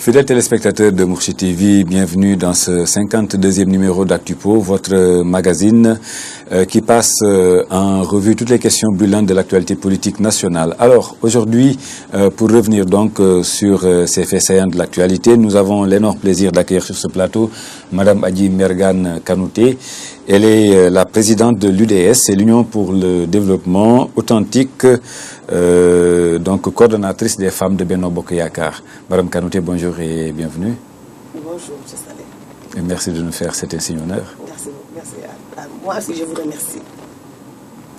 Fidèles téléspectateurs de Mourchid TV, bienvenue dans ce 52e numéro d'Actupo, votre magazine qui passe en revue toutes les questions brûlantes de l'actualité politique nationale. Alors, aujourd'hui, pour revenir donc sur ces faits saillants de l'actualité, nous avons l'énorme plaisir d'accueillir sur ce plateau Madame Adji Mergane Kanouté. Elle est la présidente de l'UDS, c'est l'Union pour le développement authentique, donc coordonnatrice des femmes de Benno Bokk Yakaar. Madame Kanouté, bonjour et bienvenue. Bonjour, M. Saleh. Et merci de nous faire cet insigne honneur. Merci. Moi aussi, je vous remercie.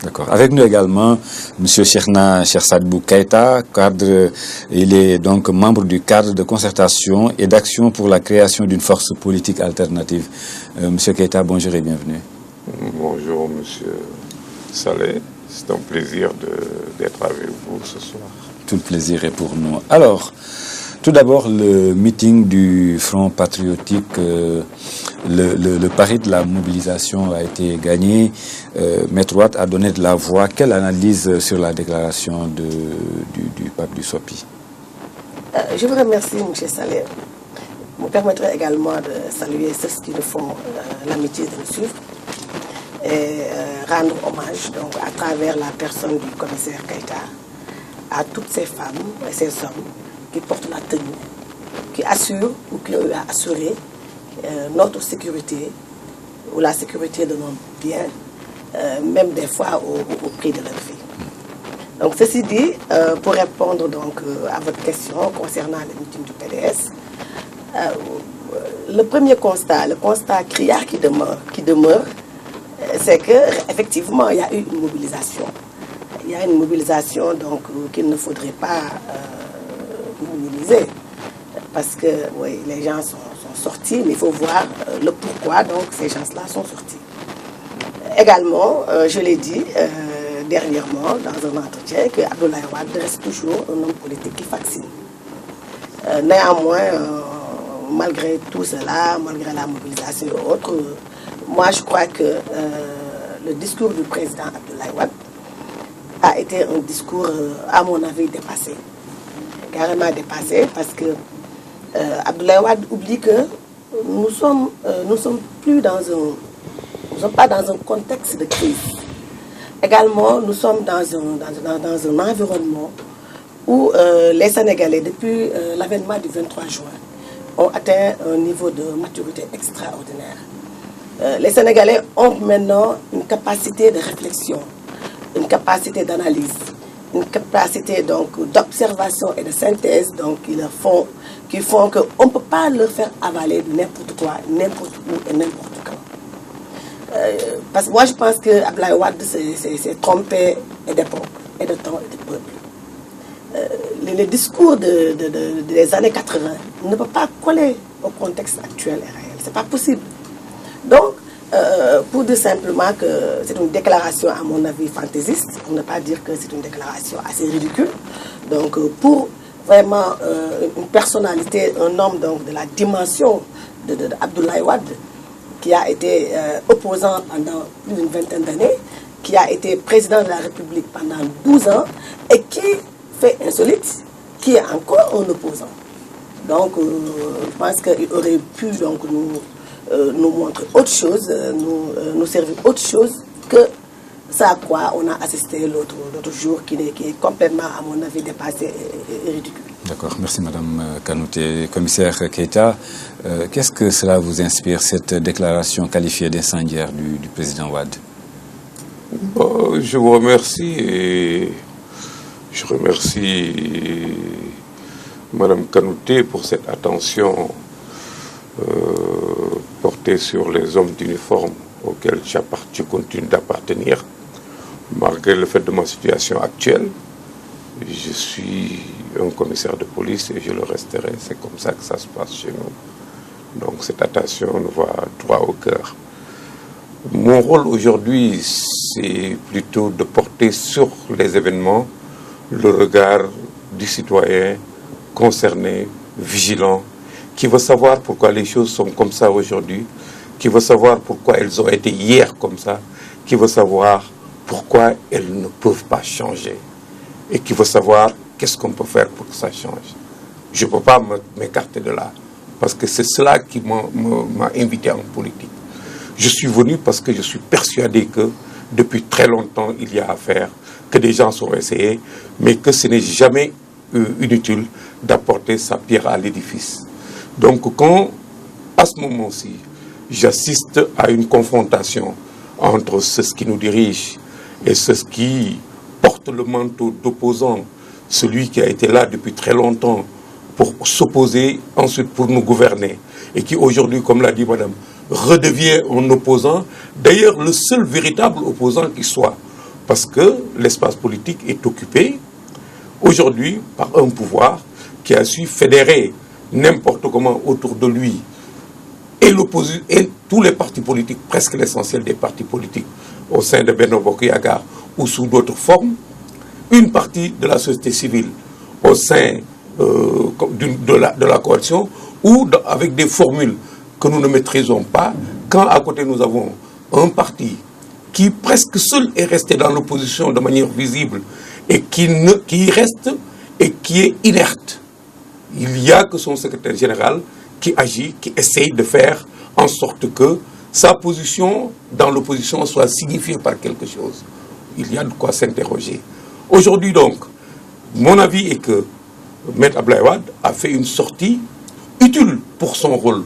D'accord. Avec nous également, M. Cheikhna Cheikh-Sadibou Keïta, cadre, il est donc membre du cadre de concertation et d'action pour la création d'une force politique alternative. M. Keïta, bonjour et bienvenue. Bonjour, M. Saleh. C'est un plaisir d'être avec vous ce soir. Tout le plaisir est pour nous. Alors, tout d'abord, le meeting du Front patriotique, le pari de la mobilisation a été gagné. Maître Wade a donné de la voix. Quelle analyse sur la déclaration du pape du Sopi? Je vous remercie, M. Saleh. Vous me permettrez également de saluer ceux qui nous font l'amitié de nous suivre et rendre hommage donc, à travers la personne du commissaire Keïta à toutes ces femmes et ces hommes qui portent la tenue, qui assurent ou qui ont assuré notre sécurité ou la sécurité de nos biens, même des fois au prix de leur vie. Donc ceci dit, pour répondre donc à votre question concernant le meeting du PDS, le premier constat, le constat criard qui demeure, c'est qu'effectivement il y a eu une mobilisation. Il y a une mobilisation donc qu'il ne faudrait pas minimiser, parce que oui, les gens sont sortis, mais il faut voir le pourquoi donc ces gens-là sont sortis. Également, je l'ai dit dernièrement dans un entretien que Abdoulaye Wade reste toujours un homme politique qui fascine. Néanmoins, malgré tout cela, malgré la mobilisation et autres, moi je crois que le discours du président Abdoulaye Wade a été un discours, à mon avis, dépassé. Carrément dépassé, parce que Abdoulaye Wade oublie que nous sommes pas dans un contexte de crise. Également, nous sommes dans un environnement où les Sénégalais, depuis l'avènement du 23 juin, ont atteint un niveau de maturité extraordinaire. Les Sénégalais ont maintenant une capacité de réflexion, une capacité d'analyse, une capacité donc d'observation et de synthèse donc qui font qu'on ne peut pas leur faire avaler de n'importe quoi, n'importe où et n'importe quand. Parce que moi je pense que Abdoulaye Wade s'est trompé d'époque et de temps et de peuple. Les discours des années 80 ne peuvent pas coller au contexte actuel et réel. C'est pas possible. Donc, pour dire simplement que c'est une déclaration, à mon avis, fantaisiste, pour ne pas dire que c'est une déclaration assez ridicule. Donc, pour vraiment une personnalité, un homme donc, de la dimension d'Abdoulaye Wade, qui a été opposant pendant plus d'une vingtaine d'années, qui a été président de la République pendant 12 ans, et qui fait insolite, qui est encore un opposant. Donc, je pense qu'il aurait pu donc, nous montrer autre chose, nous servir autre chose que ça à quoi on a assisté l'autre jour, qui est complètement, à mon avis, dépassé et ridicule. D'accord, merci Madame Kanouté. Commissaire Keïta, qu'est-ce que cela vous inspire, cette déclaration qualifiée d'incendiaire du président Wade? Bon, je vous remercie et je remercie Madame Kanouté pour cette attention portée sur les hommes d'uniforme auxquels je continue d'appartenir, malgré le fait de ma situation actuelle. Je suis un commissaire de police et je le resterai. C'est comme ça que ça se passe chez nous. Donc cette attention nous va droit au cœur. Mon rôle aujourd'hui, c'est plutôt de porter sur les événements le regard du citoyen concerné, vigilant, qui veut savoir pourquoi les choses sont comme ça aujourd'hui, qui veut savoir pourquoi elles ont été hier comme ça, qui veut savoir pourquoi elles ne peuvent pas changer et qui veut savoir qu'est-ce qu'on peut faire pour que ça change. Je ne peux pas m'écarter de là. Parce que c'est cela qui m'a invité en politique. Je suis venu parce que je suis persuadé que depuis très longtemps, il y a à faire, que des gens sont essayés, mais que ce n'est jamais inutile d'apporter sa pierre à l'édifice. Donc quand, à ce moment-ci, j'assiste à une confrontation entre ceux qui nous dirigent et ceux qui portent le manteau d'opposant, celui qui a été là depuis très longtemps pour s'opposer, ensuite pour nous gouverner, et qui aujourd'hui, comme l'a dit madame, redevient un opposant, d'ailleurs le seul véritable opposant qui soit, parce que l'espace politique est occupé aujourd'hui par un pouvoir qui a su fédérer n'importe comment autour de lui et l'opposition et tous les partis politiques, presque l'essentiel des partis politiques au sein de Benno Bokk Yakaar ou sous d'autres formes, une partie de la société civile au sein de la coalition ou avec des formules que nous ne maîtrisons pas, quand à côté nous avons un parti qui presque seul est resté dans l'opposition de manière visible et qui reste et qui est inerte. Il n'y a que son secrétaire général qui agit, qui essaye de faire en sorte que sa position dans l'opposition soit signifiée par quelque chose. Il y a de quoi s'interroger. Aujourd'hui donc, mon avis est que Maître Abdoulaye Wade a fait une sortie utile pour son rôle,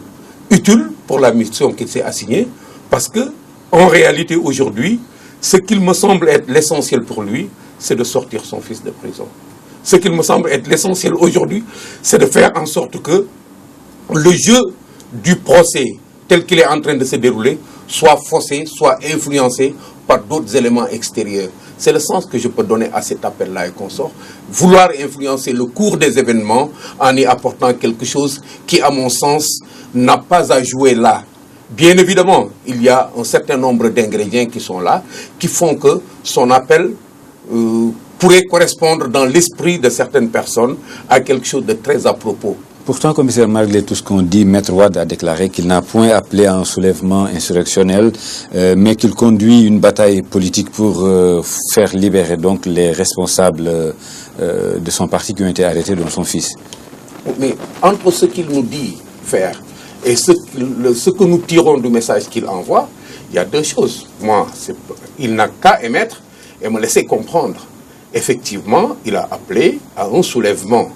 utile pour la mission qu'il s'est assignée, parce que en réalité aujourd'hui, ce qu'il me semble être l'essentiel pour lui, c'est de sortir son fils de prison. Ce qu'il me semble être l'essentiel aujourd'hui, c'est de faire en sorte que le jeu du procès tel qu'il est en train de se dérouler soit faussé, soit influencé par d'autres éléments extérieurs. C'est le sens que je peux donner à cet appel-là et consort. Vouloir influencer le cours des événements en y apportant quelque chose qui, à mon sens, n'a pas à jouer là. Bien évidemment, il y a un certain nombre d'ingrédients qui sont là, qui font que son appel pourrait correspondre dans l'esprit de certaines personnes à quelque chose de très à propos. Pourtant, commissaire, malgré tout ce qu'on dit, Maître Wade a déclaré qu'il n'a point appelé à un soulèvement insurrectionnel, mais qu'il conduit une bataille politique pour faire libérer donc les responsables de son parti qui ont été arrêtés, dont son fils. Mais entre ce qu'il nous dit faire et ce que nous tirons du message qu'il envoie, il y a deux choses. Moi, il n'a qu'à émettre et me laisser comprendre. Effectivement, il a appelé à un soulèvement.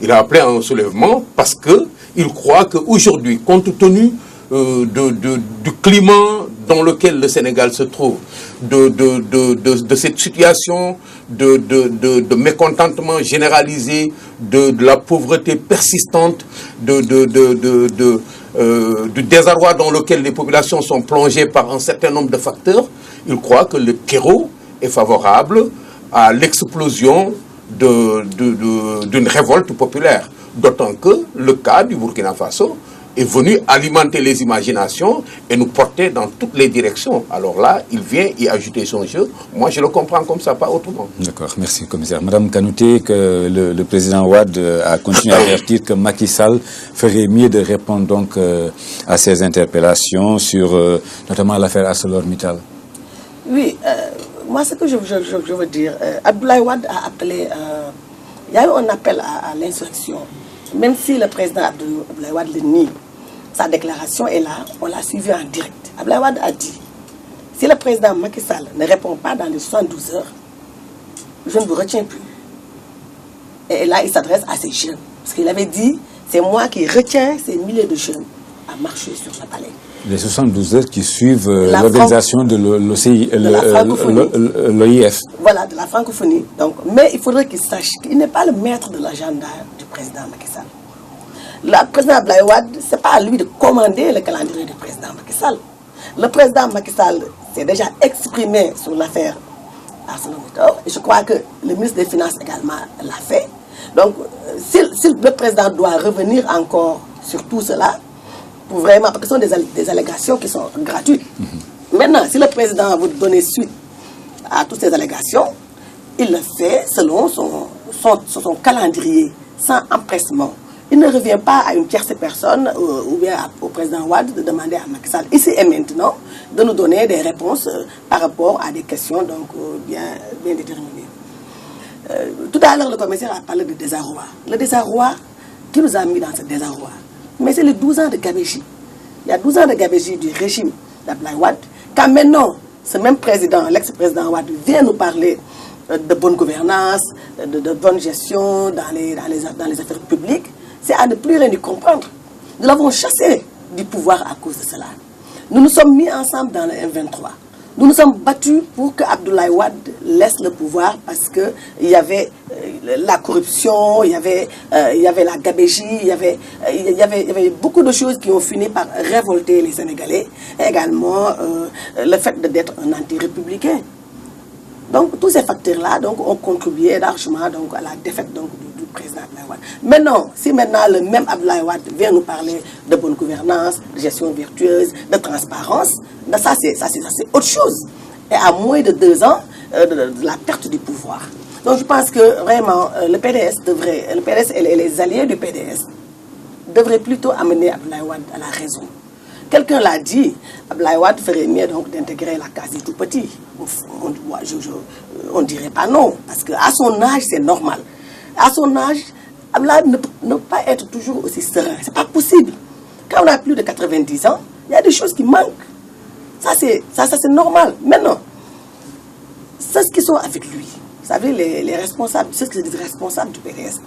Il a appelé à un soulèvement parce qu'il croit qu'aujourd'hui, compte tenu du climat dans lequel le Sénégal se trouve, de cette situation de mécontentement généralisé, de la pauvreté persistante, du désarroi dans lequel les populations sont plongées par un certain nombre de facteurs, il croit que le terreau est favorable à l'explosion d'une révolte populaire. D'autant que le cas du Burkina Faso est venu alimenter les imaginations et nous porter dans toutes les directions. Alors là, il vient y ajouter son jeu. Moi, je le comprends comme ça, pas autrement. D'accord, merci, commissaire. Madame Kanouté, que le président Wade a continué à avertir que Macky Sall ferait mieux de répondre donc à ces interpellations sur notamment l'affaire ArcelorMittal. Oui, moi, ce que je veux dire, Abdoulaye Wade a appelé, il y a eu un appel à l'insurrection. Même si le président Abdoulaye Wade le nie, sa déclaration est là, on l'a suivi en direct. Abdoulaye Wade a dit, si le président Macky Sall ne répond pas dans les 72 heures, je ne vous retiens plus. Et là, il s'adresse à ces jeunes. Parce qu'il avait dit, c'est moi qui retiens ces milliers de jeunes à marcher sur le palais. Les 72 heures qui suivent l'organisation de l'OIF. Voilà, de la francophonie. Donc, mais il faudrait qu'il sache qu'il n'est pas le maître de l'agenda du président Macky Sall. Le président Abdoulaye Wade, ce n'est pas à lui de commander le calendrier du président Macky Sall. Le président Macky Sall s'est déjà exprimé sur l'affaire ArcelorMittal. Et je crois que le ministre des Finances également l'a fait. Donc, si le président doit revenir encore sur tout cela, vraiment, parce que ce sont des allégations qui sont gratuites. Maintenant, si le président veut donner suite à toutes ces allégations, il le fait selon son calendrier, sans empressement. Il ne revient pas à une tierce personne ou bien au président Wade de demander à Macky Sall, ici et maintenant, de nous donner des réponses par rapport à des questions donc, bien déterminées. Tout à l'heure, le commissaire a parlé de désarroi. Le désarroi qui nous a mis dans ce désarroi. Mais c'est les 12 ans de gabegie. Il y a 12 ans de gabegie du régime d'Abdoulaye Wade. Quand maintenant, ce même président, l'ex-président Wade, vient nous parler de bonne gouvernance, de bonne gestion dans les affaires publiques, c'est à ne plus rien y comprendre. Nous l'avons chassé du pouvoir à cause de cela. Nous nous sommes mis ensemble dans le M23. Nous nous sommes battus pour que Abdoulaye Wade laisse le pouvoir parce qu'il y avait la corruption, il y avait la gabégie, il y avait beaucoup de choses qui ont fini par révolter les Sénégalais. Et également le fait d'être un anti-républicain. Donc tous ces facteurs-là ont contribué largement donc, à la défaite donc, du président Abdoulaye Wade. Maintenant, si maintenant le même Abdoulaye Wade vient nous parler de bonne gouvernance, de gestion vertueuse, de transparence, ça c'est autre chose. Et à moins de 2 ans de la perte du pouvoir. Donc je pense que vraiment le PDS et les alliés du PDS devraient plutôt amener Abdoulaye Wade à la raison. Quelqu'un l'a dit, Abdoulaye Wade ferait mieux donc d'intégrer la case des tout petits. On ne dirait pas non, parce qu'à son âge, c'est normal. À son âge, Abdoulaye ne peut pas être toujours aussi serein. Ce n'est pas possible. Quand on a plus de 90 ans, il y a des choses qui manquent. Ça, c'est normal. Maintenant, ceux qui sont avec lui, vous savez, les responsables, ceux qui sont responsables du PDS,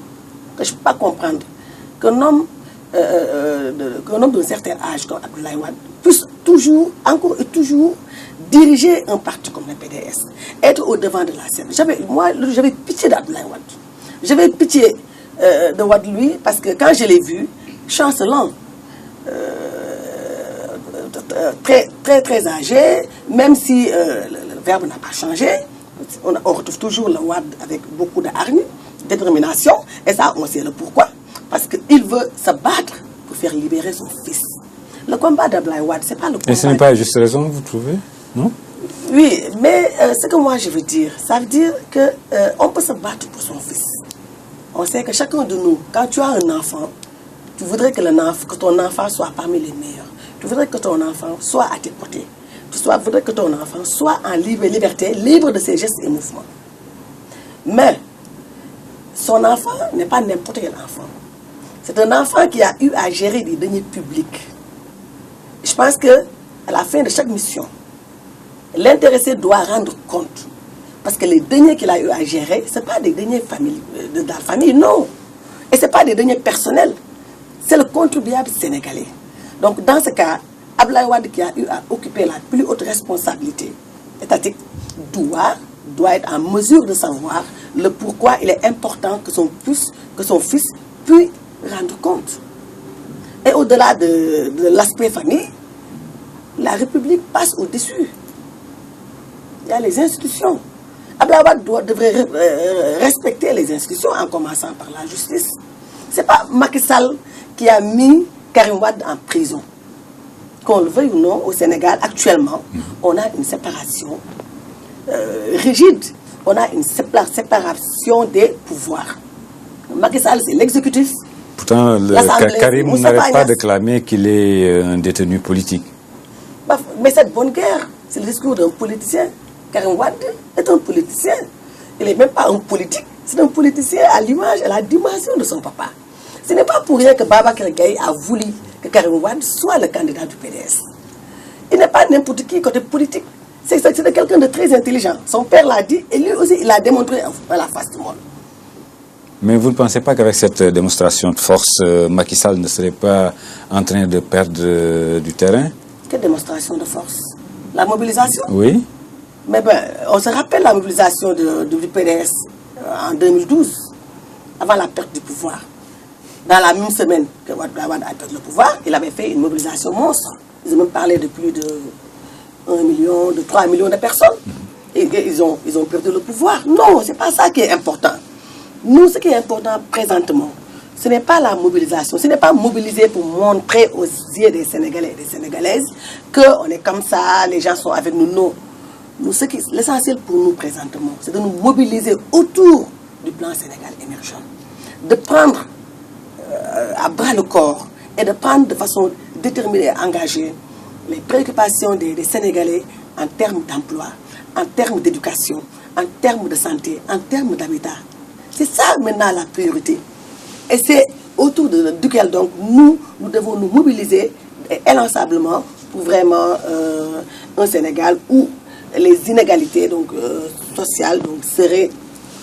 que je ne peux pas comprendre qu'un homme d'un certain âge comme Abdoulaye Wade puisse toujours, encore et toujours, diriger un parti comme le PDS, être au devant de la scène. J'avais pitié d'Abdoulaye Wade. J'avais pitié de Wade lui, parce que quand je l'ai vu, chancelant, très âgé, même si le verbe n'a pas changé, on retrouve toujours le Wade avec beaucoup de hargne, détermination, et ça, on sait le pourquoi. Parce qu'il veut se battre pour faire libérer son fils. Le combat d'Abdoulaye Wade, ce n'est pas le combat... Et ce n'est pas juste raison, vous trouvez? Non? Oui, mais ce que moi je veux dire, ça veut dire qu'on peut se battre pour son fils. On sait que chacun de nous, quand tu as un enfant, tu voudrais que ton enfant soit parmi les meilleurs. Tu voudrais que ton enfant soit à tes côtés. Tu voudrais que ton enfant soit en liberté, libre de ses gestes et mouvements. Mais son enfant n'est pas n'importe quel enfant. C'est un enfant qui a eu à gérer des deniers publics. Je pense qu'à la fin de chaque mission, l'intéressé doit rendre compte. Parce que les deniers qu'il a eu à gérer, ce n'est pas des deniers de la famille, non. Et ce n'est pas des deniers personnels. C'est le contribuable sénégalais. Donc dans ce cas, Abdoulaye Wade qui a eu à occuper la plus haute responsabilité étatique doit être en mesure de savoir le pourquoi il est important que son fils puisse rendre compte. Et au-delà de l'aspect famille, la République passe au-dessus. Il y a les institutions. Abdoulaye Wade devrait respecter les institutions en commençant par la justice. Ce n'est pas Macky Sall qui a mis Karim Wade en prison. Qu'on le veuille ou non, au Sénégal, actuellement, on a une séparation rigide. On a une séparation des pouvoirs. Macky Sall, c'est l'exécutif. Pourtant, Karim n'arrête pas de clamer qu'il est un détenu politique. Mais cette bonne guerre, c'est le discours d'un politicien. Karim Wade est un politicien. Il n'est même pas un politique. C'est un politicien à l'image, à la dimension de son papa. Ce n'est pas pour rien que Babacar Gaye a voulu que Karim Wade soit le candidat du PDS. Il n'est pas n'importe qui côté politique. C'est quelqu'un de très intelligent. Son père l'a dit et lui aussi, il l'a démontré à la face du monde. Mais vous ne pensez pas qu'avec cette démonstration de force, Macky Sall ne serait pas en train de perdre du terrain? Quelle démonstration de force? La mobilisation? Oui. Mais on se rappelle la mobilisation du PDS en 2012, avant la perte du pouvoir. Dans la même semaine que Wade a perdu le pouvoir, il avait fait une mobilisation monstre. Ils ont même parlé de plus de 1 million, de 3 millions de personnes. Et ils ont perdu le pouvoir. Non, ce n'est pas ça qui est important. Nous, ce qui est important présentement, ce n'est pas la mobilisation. Ce n'est pas mobiliser pour montrer aux yeux des Sénégalais et des Sénégalaises qu'on est comme ça, les gens sont avec nous. Non. L'essentiel pour nous présentement, c'est de nous mobiliser autour du plan Sénégal émergent. De prendre à bras le corps et de prendre de façon déterminée et engagée les préoccupations des Sénégalais en termes d'emploi, en termes d'éducation, en termes de santé, en termes d'habitat. C'est ça maintenant la priorité. Et c'est autour duquel donc nous devons nous mobiliser élancablement pour vraiment un Sénégal où les inégalités donc, sociales donc, seraient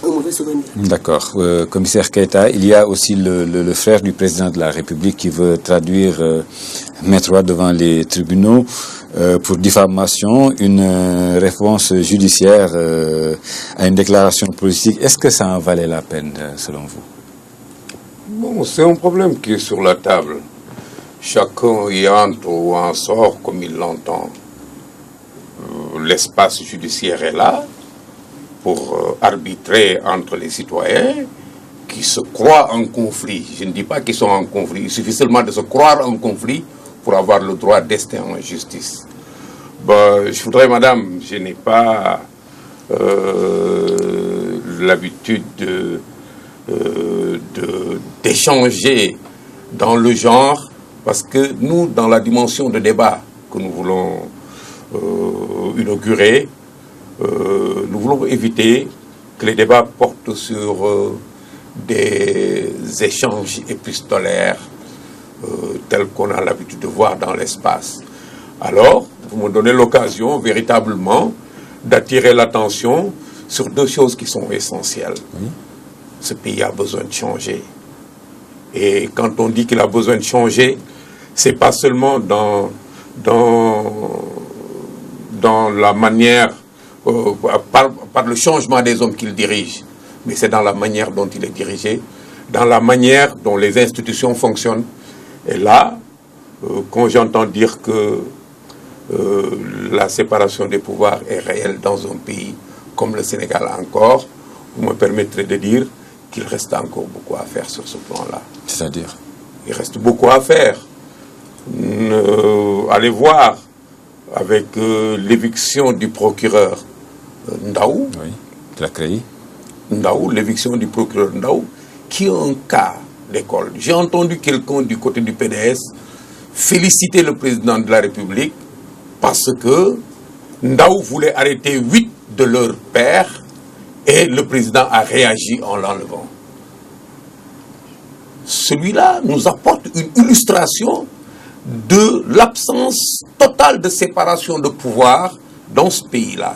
un mauvais souvenir. D'accord. Commissaire Keïta, il y a aussi le frère du président de la République qui veut traduire Maître Wade devant les tribunaux pour diffamation, une réponse judiciaire à une déclaration politique. Est-ce que ça en valait la peine, selon vous? Bon, c'est un problème qui est sur la table. Chacun y entre ou en sort comme il l'entend. L'espace judiciaire est là pour arbitrer entre les citoyens qui se croient en conflit. Je ne dis pas qu'ils sont en conflit, il suffit seulement de se croire en conflit pour avoir le droit d'ester en justice. Bon, je voudrais, madame, je n'ai pas l'habitude d'échanger dans le genre, parce que nous, dans la dimension de débat que nous voulons inaugurer, nous voulons éviter que les débats portent sur des échanges épistolaires tels qu'on a l'habitude de voir dans l'espace. Alors, vous me donnez l'occasion véritablement d'attirer l'attention sur deux choses qui sont essentielles. Oui. Ce pays a besoin de changer. Et quand on dit qu'il a besoin de changer, c'est pas seulement dans la manière, par le changement des hommes qu'il dirige, mais c'est dans la manière dont il est dirigé, dans la manière dont les institutions fonctionnent. Et là, quand j'entends dire que la séparation des pouvoirs est réelle dans un pays comme le Sénégal encore, vous me permettrez de dire qu'il reste encore beaucoup à faire sur ce plan-là. C'est-à-dire? Il reste beaucoup à faire. Allez voir avec l'éviction du procureur Ndaw. Oui, de la CREI. Ndaw, l'éviction du procureur Ndaw, qui est un cas d'école. J'ai entendu quelqu'un du côté du PDS féliciter le président de la République parce que Ndaw voulait arrêter 8 de leurs pères et le président a réagi en l'enlevant. Celui-là nous apporte une illustration de l'absence totale de séparation de pouvoir dans ce pays-là.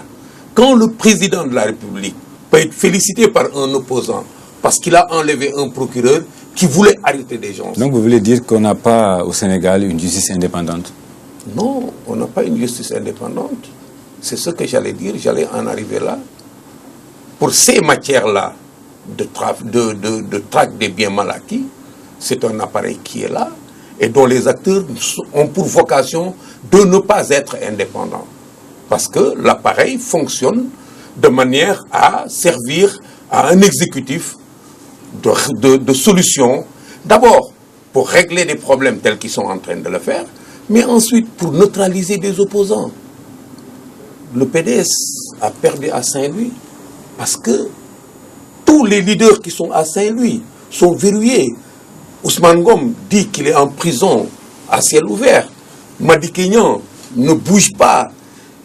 Quand le président de la République peut être félicité par un opposant parce qu'il a enlevé un procureur qui voulait arrêter des gens. Donc vous voulez dire qu'on n'a pas au Sénégal une justice indépendante? Non, on n'a pas une justice indépendante. C'est ce que j'allais dire, j'allais en arriver là. Pour ces matières-là de traque des biens mal acquis, c'est un appareil qui est là et dont les acteurs ont pour vocation de ne pas être indépendants. Parce que l'appareil fonctionne de manière à servir à un exécutif de solutions. D'abord, pour régler des problèmes tels qu'ils sont en train de le faire, mais ensuite pour neutraliser des opposants. Le PDS a perdu à Saint-Louis parce que tous les leaders qui sont à Saint-Louis sont verrouillés. Ousmane Ngom dit qu'il est en prison à ciel ouvert. Madi Kenyan ne bouge pas.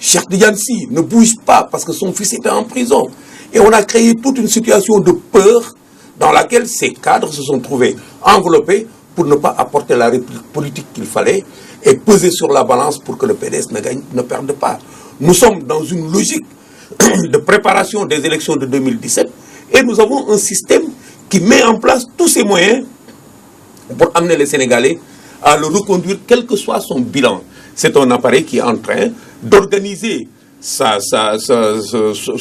Cheikh Tidiane Sy ne bouge pas parce que son fils était en prison. Et on a créé toute une situation de peur dans laquelle ces cadres se sont trouvés enveloppés pour ne pas apporter la réplique politique qu'il fallait et peser sur la balance pour que le PDS ne perde pas. Nous sommes dans une logique de préparation des élections de 2017 et nous avons un système qui met en place tous ces moyens pour amener les Sénégalais à le reconduire quel que soit son bilan. C'est un appareil qui est en train d'organiser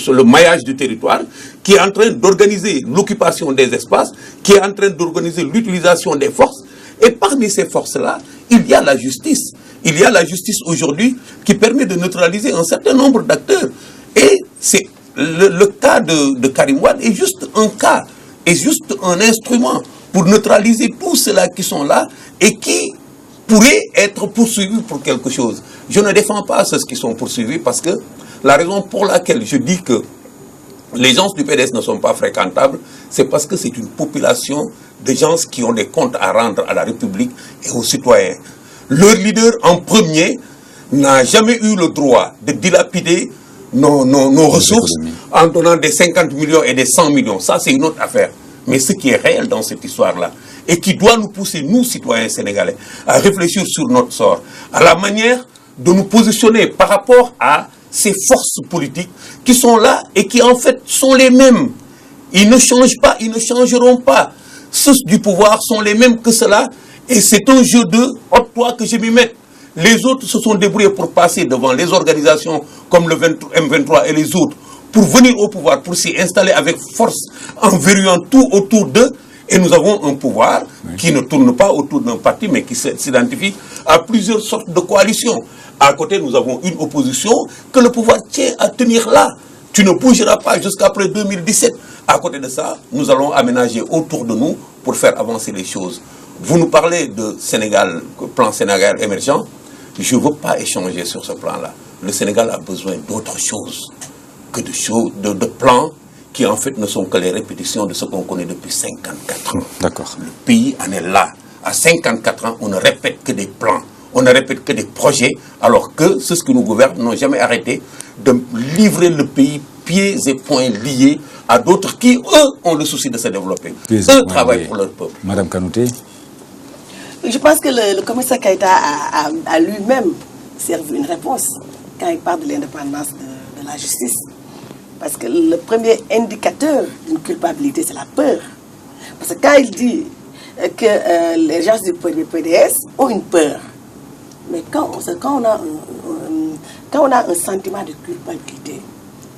le maillage du territoire, qui est en train d'organiser l'occupation des espaces, qui est en train d'organiser l'utilisation des forces. Et parmi ces forces-là, il y a la justice. Il y a la justice aujourd'hui qui permet de neutraliser un certain nombre d'acteurs. Et c'est le cas de Karim Wade est juste un cas, est juste un instrument pour neutraliser tous ceux-là qui sont là et qui pourraient être poursuivis pour quelque chose. Je ne défends pas ceux qui sont poursuivis parce que la raison pour laquelle je dis que les gens du PDS ne sont pas fréquentables, c'est parce que c'est une population de gens qui ont des comptes à rendre à la République et aux citoyens. Leur leader en premier n'a jamais eu le droit de dilapider nos ressources en donnant des 50 millions et des 100 millions. Ça, c'est une autre affaire. mais ce qui est réel dans cette histoire-là, et qui doit nous pousser, nous, citoyens sénégalais, à réfléchir sur notre sort, à la manière de nous positionner par rapport à ces forces politiques qui sont là et qui, en fait, sont les mêmes. Ils ne changent pas, ils ne changeront pas. Ceux du pouvoir sont les mêmes que cela, et c'est un jeu de « hop-toi que je m'y mette ». Les autres se sont débrouillés pour passer devant les organisations comme le M23 et les autres, pour venir au pouvoir, pour s'y installer avec force, en verrouillant tout autour d'eux. Et nous avons un pouvoir qui ne tourne pas autour d'un parti, mais qui s'identifie à plusieurs sortes de coalitions. À côté, nous avons une opposition que le pouvoir tient à tenir là. Tu ne bougeras pas jusqu'après 2017. À côté de ça, nous allons aménager autour de nous pour faire avancer les choses. Vous nous parlez de Sénégal, plan Sénégal émergent. Je ne veux pas échanger sur ce plan-là. Le Sénégal a besoin d'autre chose que de plans qui en fait ne sont que les répétitions de ce qu'on connaît depuis 54 ans. D'accord. Le pays en est là. À 54 ans, on ne répète que des plans, on ne répète que des projets, alors que ceux qui nous gouvernent n'ont jamais arrêté de livrer le pays pieds et poings liés à d'autres qui, eux, ont le souci de se développer. Eux travaillent pour leur peuple. Madame Kanouté. Je pense que le commissaire Keïta a lui-même servi une réponse quand il parle de l'indépendance de la justice. Parce que le premier indicateur d'une culpabilité, c'est la peur. Parce que quand il dit que les gens du PDS ont une peur, mais quand on a un sentiment de culpabilité,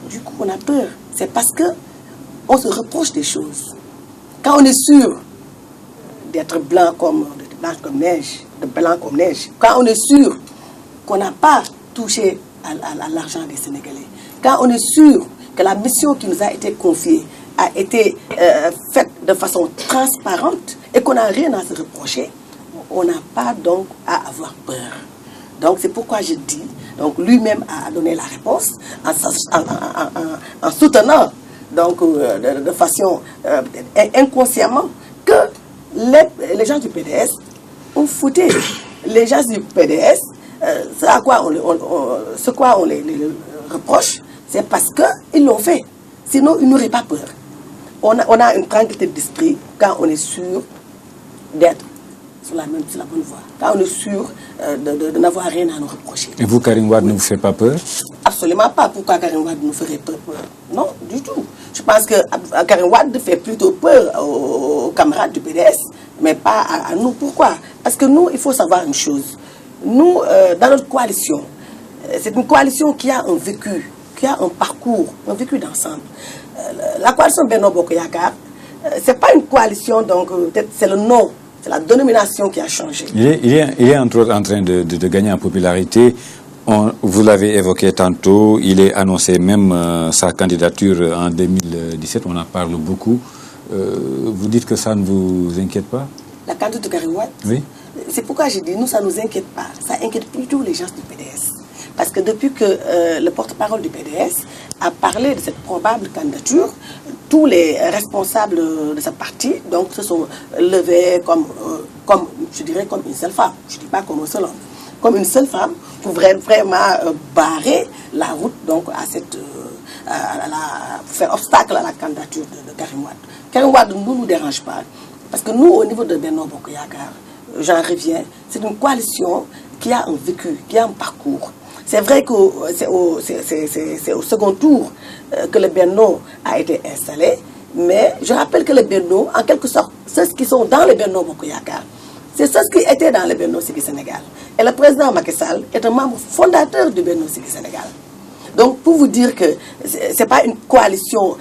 du coup on a peur. C'est parce qu'on se reproche des choses. Quand on est sûr d'être blanc comme neige, de blanc comme neige, quand on est sûr qu'on n'a pas touché à l'argent des Sénégalais, quand on est sûr que la mission qui nous a été confiée a été faite de façon transparente et qu'on n'a rien à se reprocher, on n'a pas donc à avoir peur. Donc c'est pourquoi je dis, donc lui-même a donné la réponse en soutenant donc de façon inconsciemment que les gens du PDS ont fouté. Les gens du PDS, ce à quoi on les reproche, c'est parce qu'ils l'ont fait. Sinon, ils n'auraient pas peur. On a une tranquillité d'esprit quand on est sûr d'être sur la bonne voie. Quand on est sûr de n'avoir rien à nous reprocher. Et vous, Karim Wade, ne vous fait pas peur? Absolument pas. Pourquoi Karim Wade nous ferait peur? Non, du tout. Je pense que Karim Wade fait plutôt peur aux camarades du PDS, mais pas à nous. Pourquoi? Parce que nous, il faut savoir une chose. Nous, dans notre coalition, c'est une coalition qui a un vécu, qui a un parcours, un vécu d'ensemble. La coalition Benno Bokk Yakaar, c'est pas une coalition, donc peut-être c'est le nom, c'est la dénomination qui a changé. Il est entre autres en train de gagner en popularité. Vous l'avez évoqué tantôt, il est annoncé même sa candidature en 2017, on en parle beaucoup. Vous dites que ça ne vous inquiète pas? La candidature de Karim Wade? Oui. C'est pourquoi je dis, nous, ça ne nous inquiète pas. Ça inquiète plutôt les gens du PDS. Parce que depuis que le porte-parole du PDS a parlé de cette probable candidature, tous les responsables de ce parti donc, se sont levés comme je dirais, comme une seule femme. Je ne dis pas comme un seul homme. Comme une seule femme pour vraiment barrer la route donc, faire obstacle à la candidature de Karim Wade. Karim Wade ne nous dérange pas. Parce que nous, au niveau de Benno Bokk Yakaar, j'en reviens, c'est une coalition qui a un vécu, qui a un parcours. C'est vrai que c'est au second tour que le Benno a été installé, mais je rappelle que le Benno, en quelque sorte, ceux qui sont dans le Benno Bokk Yakaar, c'est ceux qui étaient dans le Benno Siggil Sénégal. Et le président Macky Sall est un membre fondateur du Benno Siggil Sénégal. Donc, pour vous dire que ce n'est pas une coalition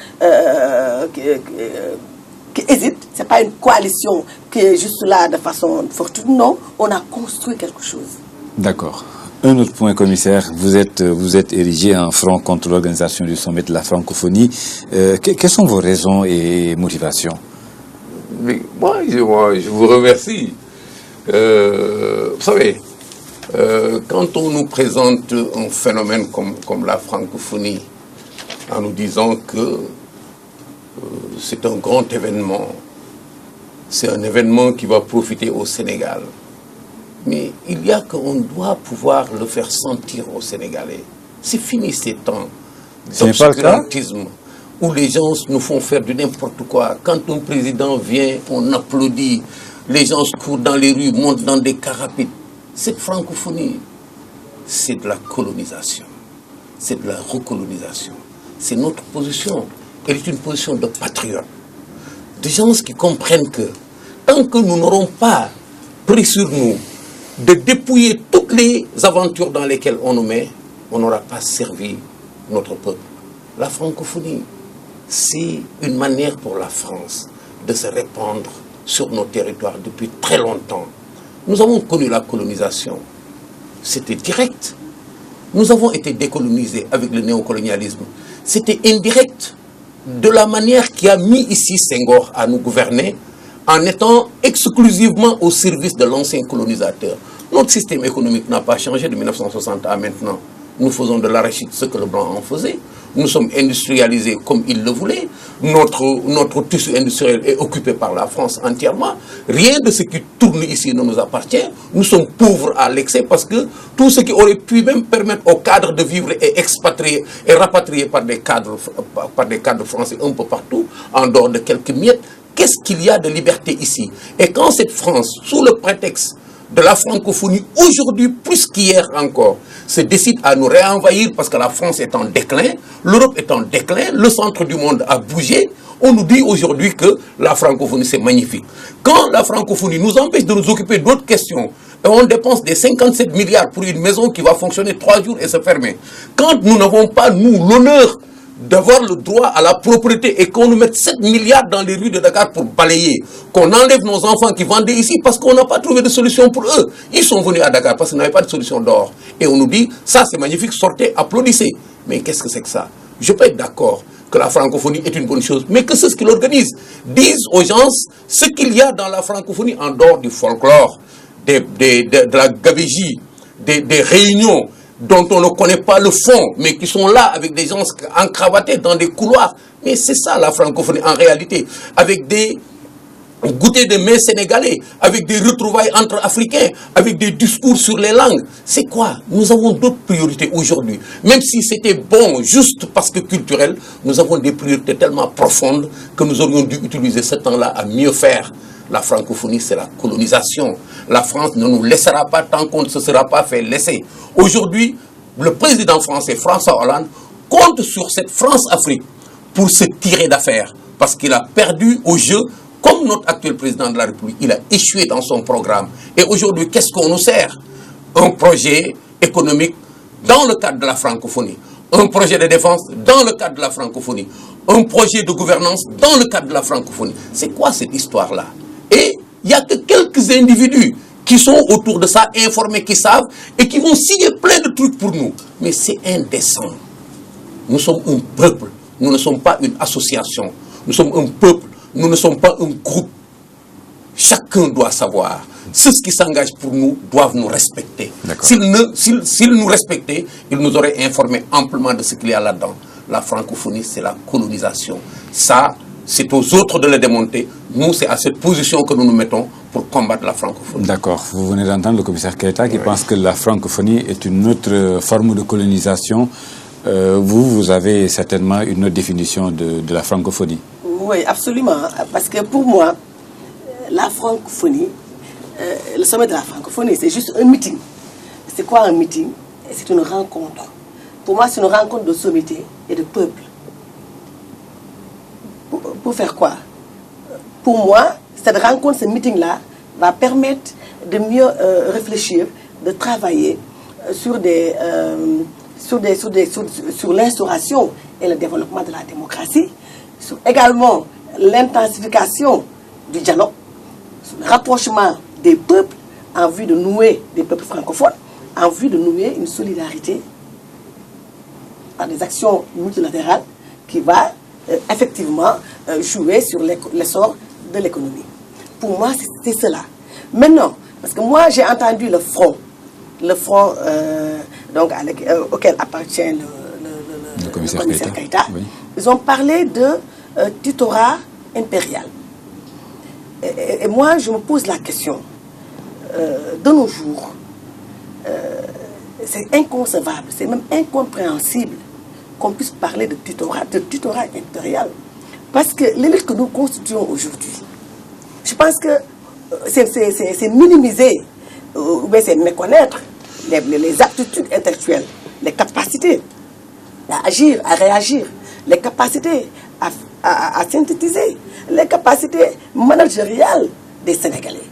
qui hésite, ce n'est pas une coalition qui est juste là de façon fortuite. Non, on a construit quelque chose. D'accord. Un autre point, commissaire, vous êtes érigé en front contre l'organisation du sommet de la francophonie. Quelles sont vos raisons et motivations? Mais moi, je vous remercie. Vous savez, quand on nous présente un phénomène comme la francophonie, en nous disant que c'est un grand événement, c'est un événement qui va profiter au Sénégal, mais il y a qu'on doit pouvoir le faire sentir aux Sénégalais. C'est fini ces temps d'obscurantisme où les gens nous font faire du n'importe quoi. Quand un président vient, on applaudit, les gens courent dans les rues, montent dans des cars rapides. Cette francophonie, c'est de la colonisation, c'est de la recolonisation. C'est notre position. Elle est une position de patriote. Des gens qui comprennent que tant que nous n'aurons pas pris sur nous de dépouiller toutes les aventures dans lesquelles on nous met, on n'aura pas servi notre peuple. La francophonie, c'est une manière pour la France de se répandre sur nos territoires depuis très longtemps. Nous avons connu la colonisation. C'était direct. Nous avons été décolonisés avec le néocolonialisme. C'était indirect. De la manière qui a mis ici Senghor à nous gouverner en étant exclusivement au service de l'ancien colonisateur. Notre système économique n'a pas changé de 1960 à maintenant. Nous faisons de l'arachide ce que le blanc en faisait. Nous sommes industrialisés comme il le voulait. Notre tissu industriel est occupé par la France entièrement. Rien de ce qui tourne ici ne nous appartient. Nous sommes pauvres à l'excès parce que tout ce qui aurait pu même permettre aux cadres de vivre est expatrié et rapatrié par des cadres français un peu partout, en dehors de quelques miettes. Qu'est-ce qu'il y a de liberté ici? Et quand cette France, sous le prétexte de la francophonie, aujourd'hui plus qu'hier encore, se décide à nous réenvahir parce que la France est en déclin, l'Europe est en déclin, le centre du monde a bougé, on nous dit aujourd'hui que la francophonie c'est magnifique. Quand la francophonie nous empêche de nous occuper d'autres questions, et on dépense des 57 milliards pour une maison qui va fonctionner 3 jours et se fermer, quand nous n'avons pas, nous, l'honneur d'avoir le droit à la propriété et qu'on nous mette 7 milliards dans les rues de Dakar pour balayer, qu'on enlève nos enfants qui vendaient ici parce qu'on n'a pas trouvé de solution pour eux. Ils sont venus à Dakar parce qu'ils n'avaient pas de solution dehors. Et on nous dit, ça c'est magnifique, sortez, applaudissez. Mais qu'est-ce que c'est que ça? Je peux être d'accord que la francophonie est une bonne chose, mais que ceux qui l'organisent disent aux gens ce qu'il y a dans la francophonie en dehors du folklore, de la gabegie, des réunions, dont on ne connaît pas le fond, mais qui sont là avec des gens encravatés dans des couloirs. Mais c'est ça la francophonie en réalité, avec des goûters de mets sénégalais, avec des retrouvailles entre Africains, avec des discours sur les langues. C'est quoi? Nous avons d'autres priorités aujourd'hui. Même si c'était bon, juste parce que culturel, nous avons des priorités tellement profondes que nous aurions dû utiliser ce temps-là à mieux faire. La francophonie, c'est la colonisation. La France ne nous laissera pas tant qu'on ne se sera pas fait laisser. Aujourd'hui, le président français, François Hollande, compte sur cette France-Afrique pour se tirer d'affaire. Parce qu'il a perdu au jeu, comme notre actuel président de la République, il a échoué dans son programme. Et aujourd'hui, qu'est-ce qu'on nous sert? Un projet économique dans le cadre de la francophonie. Un projet de défense dans le cadre de la francophonie. Un projet de gouvernance dans le cadre de la francophonie. C'est quoi cette histoire-là? Et il n'y a que quelques individus qui sont autour de ça, informés, qui savent, et qui vont signer plein de trucs pour nous. Mais c'est indécent. Nous sommes un peuple, nous ne sommes pas une association. Nous sommes un peuple, nous ne sommes pas un groupe. Chacun doit savoir. Ceux qui s'engagent pour nous doivent nous respecter. S'ils nous respectaient, ils nous auraient informés amplement de ce qu'il y a là-dedans. La francophonie, c'est la colonisation. Ça, c'est aux autres de le démonter. Nous, c'est à cette position que nous nous mettons pour combattre la francophonie. D'accord. Vous venez d'entendre le commissaire Keïta qui pense que la francophonie est une autre forme de colonisation. Vous avez certainement une autre définition de la francophonie. Oui, absolument. Parce que pour moi, la francophonie, le sommet de la francophonie, c'est juste un meeting. C'est quoi un meeting? C'est une rencontre. Pour moi, c'est une rencontre de sommité et de peuple. Pour faire quoi? Pour moi, cette rencontre, ce meeting-là, va permettre de mieux réfléchir, de travailler sur l'instauration et le développement de la démocratie, sur également l'intensification du dialogue, sur le rapprochement des peuples en vue de nouer, des peuples francophones, en vue de nouer une solidarité par des actions multilatérales qui va effectivement jouer sur l'essor de l'économie. Pour moi, c'est cela. Maintenant, parce que moi, j'ai entendu le front donc auquel appartient le commissaire Keïta. Oui. Ils ont parlé de tutorat impérial. Et moi, je me pose la question, de nos jours, c'est inconcevable, c'est même incompréhensible qu'on puisse parler de tutorat impérial. Parce que l'élite que nous constituons aujourd'hui, je pense que c'est minimiser, ou bien c'est méconnaître les aptitudes intellectuelles, les capacités à agir, à réagir, les capacités à synthétiser, les capacités managériales des Sénégalais.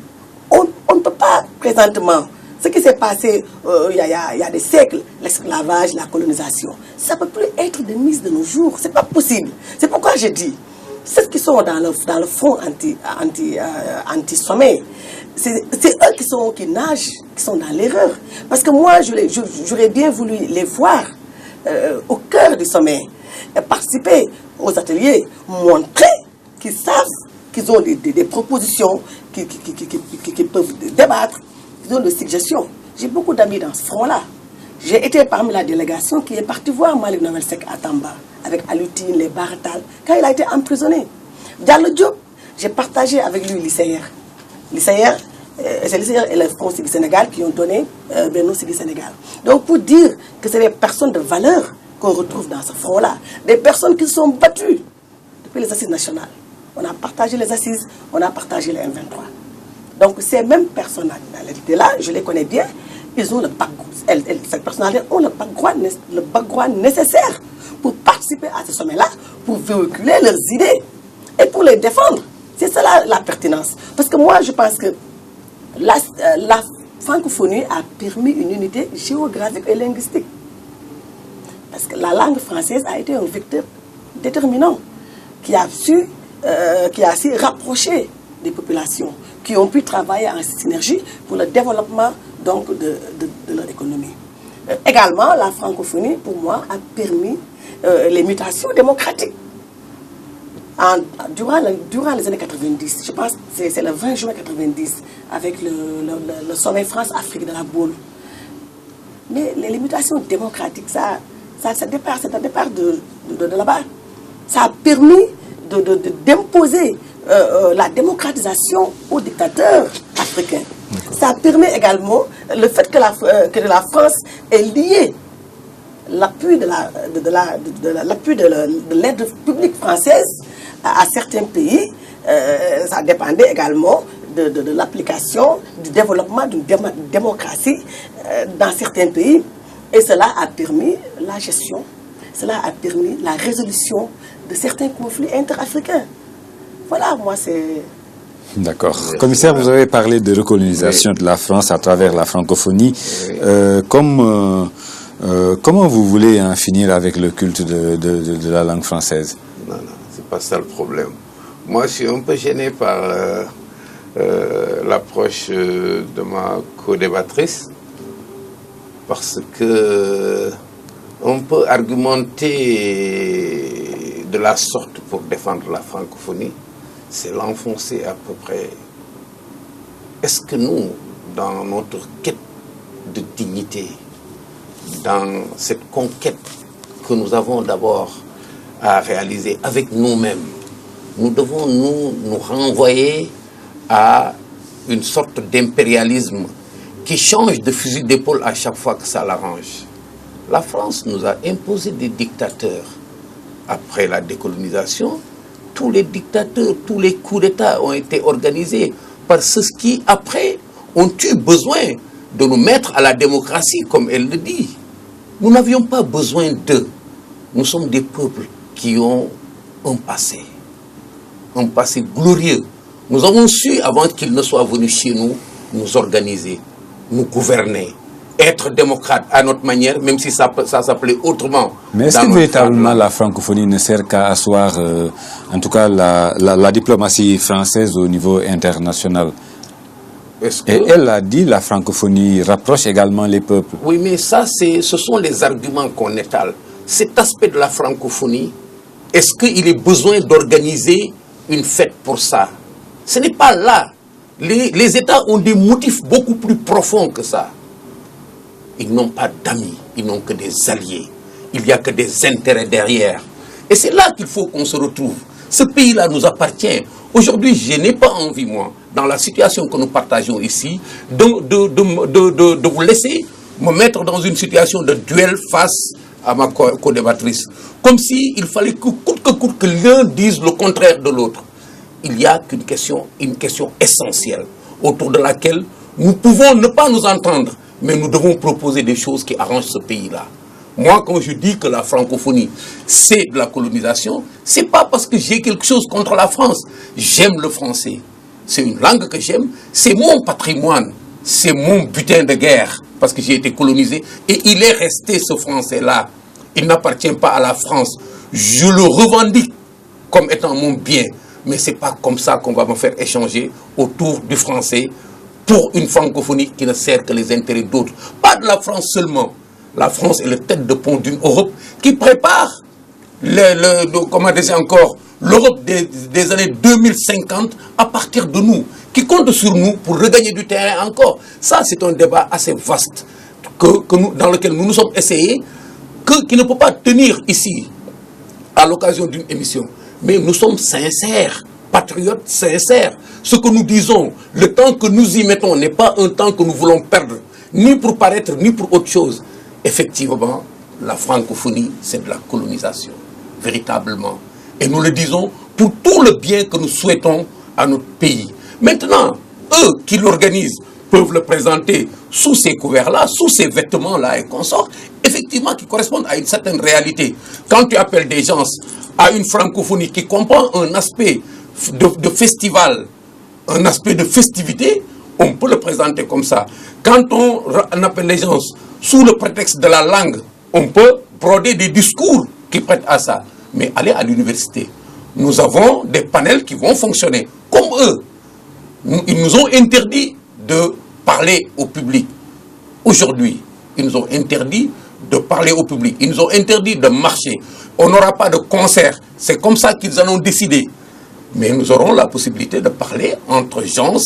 On ne peut pas présentement, ce qui s'est passé il y a des siècles, l'esclavage, la colonisation, ça ne peut plus être de mise de nos jours, ce n'est pas possible. C'est pourquoi je dis, ceux qui sont dans le front anti-sommeil, c'est eux qui nagent, qui sont dans l'erreur. Parce que moi, j'aurais bien voulu les voir au cœur du sommeil, participer aux ateliers, montrer qu'ils savent qu'ils ont des propositions, qui peuvent débattre, qu'ils ont des suggestions. J'ai beaucoup d'amis dans ce front-là. J'ai été parmi la délégation qui est partie voir Malick Noël Seck à Tamba, avec Alutine, les Baratal, quand il a été emprisonné. Diallo Diop, j'ai partagé avec lui l'ICR. L'ICR, c'est l'ICR et le Front Siggi Sénégal qui ont donné Benno Siggi Sénégal. Donc pour dire que c'est des personnes de valeur qu'on retrouve dans ce front-là, des personnes qui se sont battues depuis les assises nationales. On a partagé les assises, on a partagé les M23. Donc ces mêmes personnalités-là, je les connais bien, ils ont cette personnalité ont le background nécessaire pour participer à ce sommet-là, pour véhiculer leurs idées et pour les défendre. C'est cela la pertinence. Parce que moi, je pense que la francophonie a permis une unité géographique et linguistique. Parce que la langue française a été un vecteur déterminant qui a su rapprocher des populations, qui ont pu travailler en synergie pour le développement donc, de leur économie. Également, la francophonie, pour moi, a permis les mutations démocratiques. Durant les années 90, je pense que c'est le 20 juin 90, avec le sommet France-Afrique de la Boule. Mais les mutations démocratiques, c'est un départ de là-bas. Ça a permis d'imposer la démocratisation aux dictateurs africains. Ça permet également le fait que la France ait lié l'appui de l'aide publique française à certains pays. Ça dépendait également de l'application, du développement d'une démocratie dans certains pays. Et cela a permis la gestion, cela a permis la résolution de certains conflits interafricains. Voilà, moi c'est... D'accord. Commissaire, vous avez parlé de recolonisation de la France à travers la francophonie. Comment vous voulez en finir avec le culte de la langue française? Non, c'est pas ça le problème. Moi, je suis un peu gêné par l'approche de ma co-débattrice, parce que on peut argumenter de la sorte pour défendre la francophonie, c'est l'enfoncer à peu près. Est-ce que nous, dans notre quête de dignité, dans cette conquête que nous avons d'abord à réaliser avec nous-mêmes, nous devons nous renvoyer à une sorte d'impérialisme qui change de fusil d'épaule à chaque fois que ça l'arrange? La France nous a imposé des dictateurs. Après la décolonisation, tous les dictateurs, tous les coups d'État ont été organisés par ceux qui, après, ont eu besoin de nous mettre à la démocratie, comme elle le dit. Nous n'avions pas besoin d'eux. Nous sommes des peuples qui ont un passé glorieux. Nous avons su, avant qu'ils ne soient venus chez nous, nous organiser, nous gouverner, être démocrate à notre manière, même si ça s'appelait autrement. Mais est-ce que véritablement la francophonie ne sert qu'à asseoir, en tout cas, la diplomatie française au niveau international? Et elle a dit, la francophonie rapproche également les peuples. Oui, mais ça, ce sont les arguments qu'on étale. Cet aspect de la francophonie, est-ce qu'il est besoin d'organiser une fête pour ça? Ce n'est pas là. Les États ont des motifs beaucoup plus profonds que ça. Ils n'ont pas d'amis, ils n'ont que des alliés. Il n'y a que des intérêts derrière. Et c'est là qu'il faut qu'on se retrouve. Ce pays-là nous appartient. Aujourd'hui, je n'ai pas envie, moi, dans la situation que nous partageons ici, de vous laisser me mettre dans une situation de duel face à ma co-débattrice, comme s'il fallait que coûte que l'un dise le contraire de l'autre. Il y a une question essentielle autour de laquelle nous pouvons ne pas nous entendre, mais nous devons proposer des choses qui arrangent ce pays-là. Moi, quand je dis que la francophonie, c'est de la colonisation, c'est pas parce que j'ai quelque chose contre la France. J'aime le français. C'est une langue que j'aime. C'est mon patrimoine. C'est mon butin de guerre. Parce que j'ai été colonisé. Et il est resté ce français-là. Il n'appartient pas à la France. Je le revendique comme étant mon bien. Mais c'est pas comme ça qu'on va me faire échanger autour du français pour une francophonie qui ne sert que les intérêts d'autres. Pas de la France seulement. La France est le tête de pont d'une Europe qui prépare l'Europe des années 2050 à partir de nous, qui compte sur nous pour regagner du terrain encore. Ça, c'est un débat assez vaste dans lequel nous nous sommes essayés, qui ne peut pas tenir ici à l'occasion d'une émission. Mais nous sommes sincères, patriotes sincères. Ce que nous disons, le temps que nous y mettons n'est pas un temps que nous voulons perdre, ni pour paraître, ni pour autre chose. Effectivement, la francophonie, c'est de la colonisation, véritablement. Et nous le disons pour tout le bien que nous souhaitons à notre pays. Maintenant, eux qui l'organisent peuvent le présenter sous ces couverts-là, sous ces vêtements-là et consorts, effectivement, qui correspondent à une certaine réalité. Quand tu appelles des gens à une francophonie qui comprend un aspect de festival, un aspect de festivité, on peut le présenter comme ça. Quand on appelle les gens sous le prétexte de la langue, on peut broder des discours qui prêtent à ça. Mais aller à l'université, nous avons des panels qui vont fonctionner comme eux. Ils nous ont interdit de parler au public. Aujourd'hui, ils nous ont interdit de parler au public. Ils nous ont interdit de marcher. On n'aura pas de concert. C'est comme ça qu'ils en ont décidé. Mais nous aurons la possibilité de parler entre gens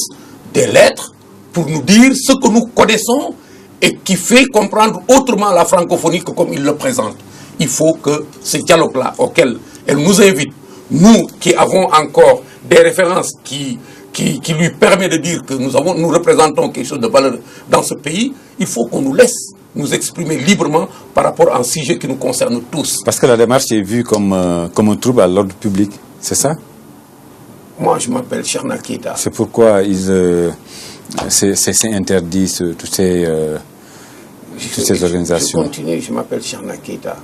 des lettres pour nous dire ce que nous connaissons et qui fait comprendre autrement la francophonie que comme ils le présentent. Il faut que ce dialogue-là auquel elle nous invite, nous qui avons encore des références qui lui permet de dire que nous représentons quelque chose de valeur dans ce pays, il faut qu'on nous laisse nous exprimer librement par rapport à un sujet qui nous concerne tous. Parce que la démarche est vue comme un trouble à l'ordre public, c'est ça? Moi, je m'appelle Cherna Keita. C'est pourquoi c'est interdit toutes ces organisations. Je continue, je m'appelle Cherna Keita.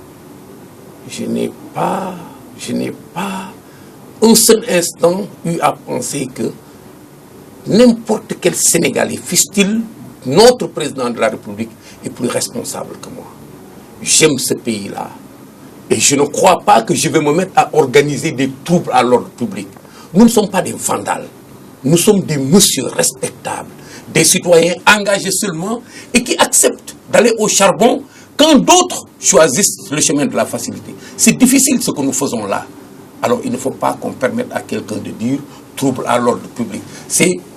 Je n'ai pas un seul instant eu à penser que n'importe quel Sénégalais, fût-il notre président de la République, est plus responsable que moi. J'aime ce pays-là. Et je ne crois pas que je vais me mettre à organiser des troubles à l'ordre public. Nous ne sommes pas des vandales. Nous sommes des messieurs respectables, des citoyens engagés seulement et qui acceptent d'aller au charbon quand d'autres choisissent le chemin de la facilité. C'est difficile ce que nous faisons là. Alors il ne faut pas qu'on permette à quelqu'un de dire trouble à l'ordre public.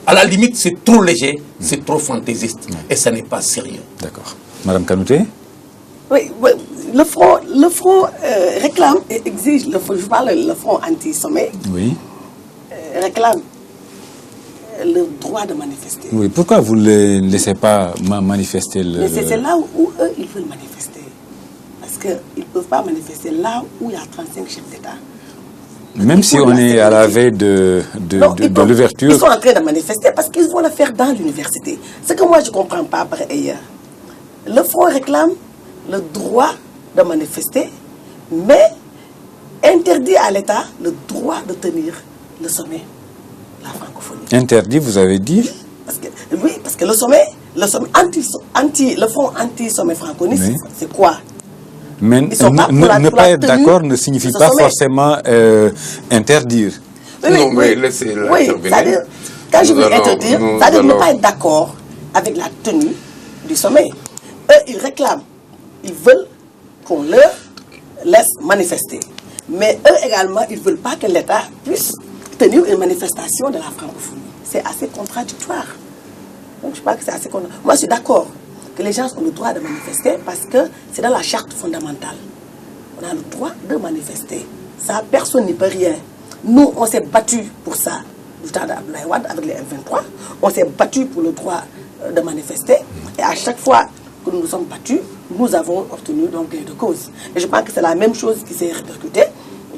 À la limite, c'est trop léger, c'est trop fantaisiste et ça n'est pas sérieux. D'accord. Madame Kanouté? Oui, le front réclame et exige, le front anti-sommet réclame le droit de manifester. Oui, pourquoi vous ne laissez pas manifester Mais c'est là où eux, ils veulent manifester. Parce qu'ils ne peuvent pas manifester là où il y a 35 chefs d'État. Même si on est à la veille de l'ouverture. Ils sont en train de manifester parce qu'ils vont le faire dans l'université. Ce que moi je ne comprends pas par ailleurs. Le front réclame le droit de manifester, mais interdit à l'État le droit de tenir le sommet, la francophonie. Interdit, vous avez dit? Parce que le front anti-sommet francophonie, c'est quoi? Mais ne pas être d'accord ne signifie pas forcément interdire. Non, mais laissez-la terminer. Quand je veux interdire, c'est-à-dire ne pas être d'accord avec la tenue du sommet. Eux, ils réclament, ils veulent qu'on leur laisse manifester. Mais eux également, ils ne veulent pas que l'État puisse tenir une manifestation de la francophonie. C'est assez contradictoire. Donc je pense que c'est assez contradictoire. Moi, je suis d'accord que les gens ont le droit de manifester parce que c'est dans la charte fondamentale. On a le droit de manifester. Ça, personne n'y peut rien. Nous, on s'est battus pour ça. Du temps d'Abdoulaye Wade avec les F23, on s'est battus pour le droit de manifester. Et à chaque fois que nous nous sommes battus, nous avons obtenu donc gain de cause. Et je pense que c'est la même chose qui s'est répercutée.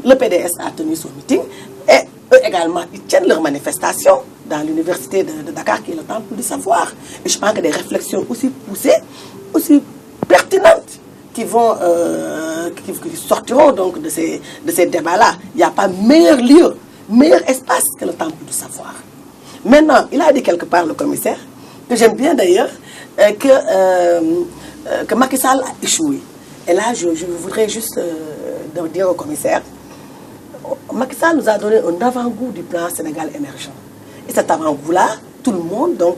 Le PDS a tenu son meeting et eux également, ils tiennent leur manifestation dans l'université de Dakar qui est le temple du savoir. Et je pense que des réflexions aussi poussées, aussi pertinentes qui vont, qui sortiront donc de ces débats-là. Il n'y a pas meilleur lieu, meilleur espace que le temple du savoir. Maintenant, il a dit quelque part, le commissaire, que j'aime bien d'ailleurs, que Macky Sall a échoué. Et là, je voudrais juste dire au commissaire, Macky Sall nous a donné un avant-goût du plan Sénégal émergent. Et cet avant-goût-là, tout le monde, donc,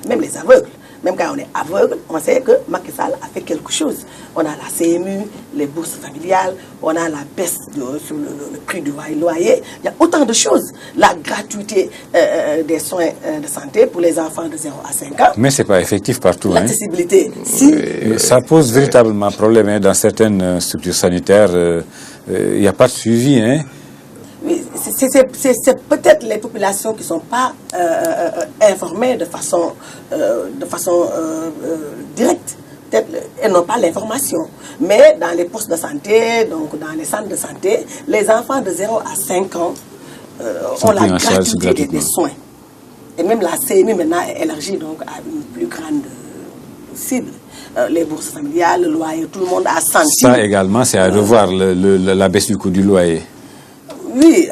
même les aveugles, même quand on est aveugle, on sait que Macky Sall a fait quelque chose. On a la CMU, les bourses familiales, on a la baisse sur le prix du loyer. Il y a autant de choses. La gratuité des soins de santé pour les enfants de 0 à 5 ans. Mais ce n'est pas effectif partout. L'accessibilité, si. Ça pose véritablement problème dans certaines structures sanitaires. Il n'y a pas de suivi. Oui, c'est peut-être les populations qui ne sont pas informées de façon directe. Elles n'ont pas l'information. Mais dans les postes de santé, donc dans les centres de santé, les enfants de 0 à 5 ans ont la gratuité des soins. Et même la CMU maintenant est élargie donc, à une plus grande cible. Les bourses familiales, le loyer, tout le monde a senti. Ça également, c'est à revoir la baisse du coût du loyer. Oui.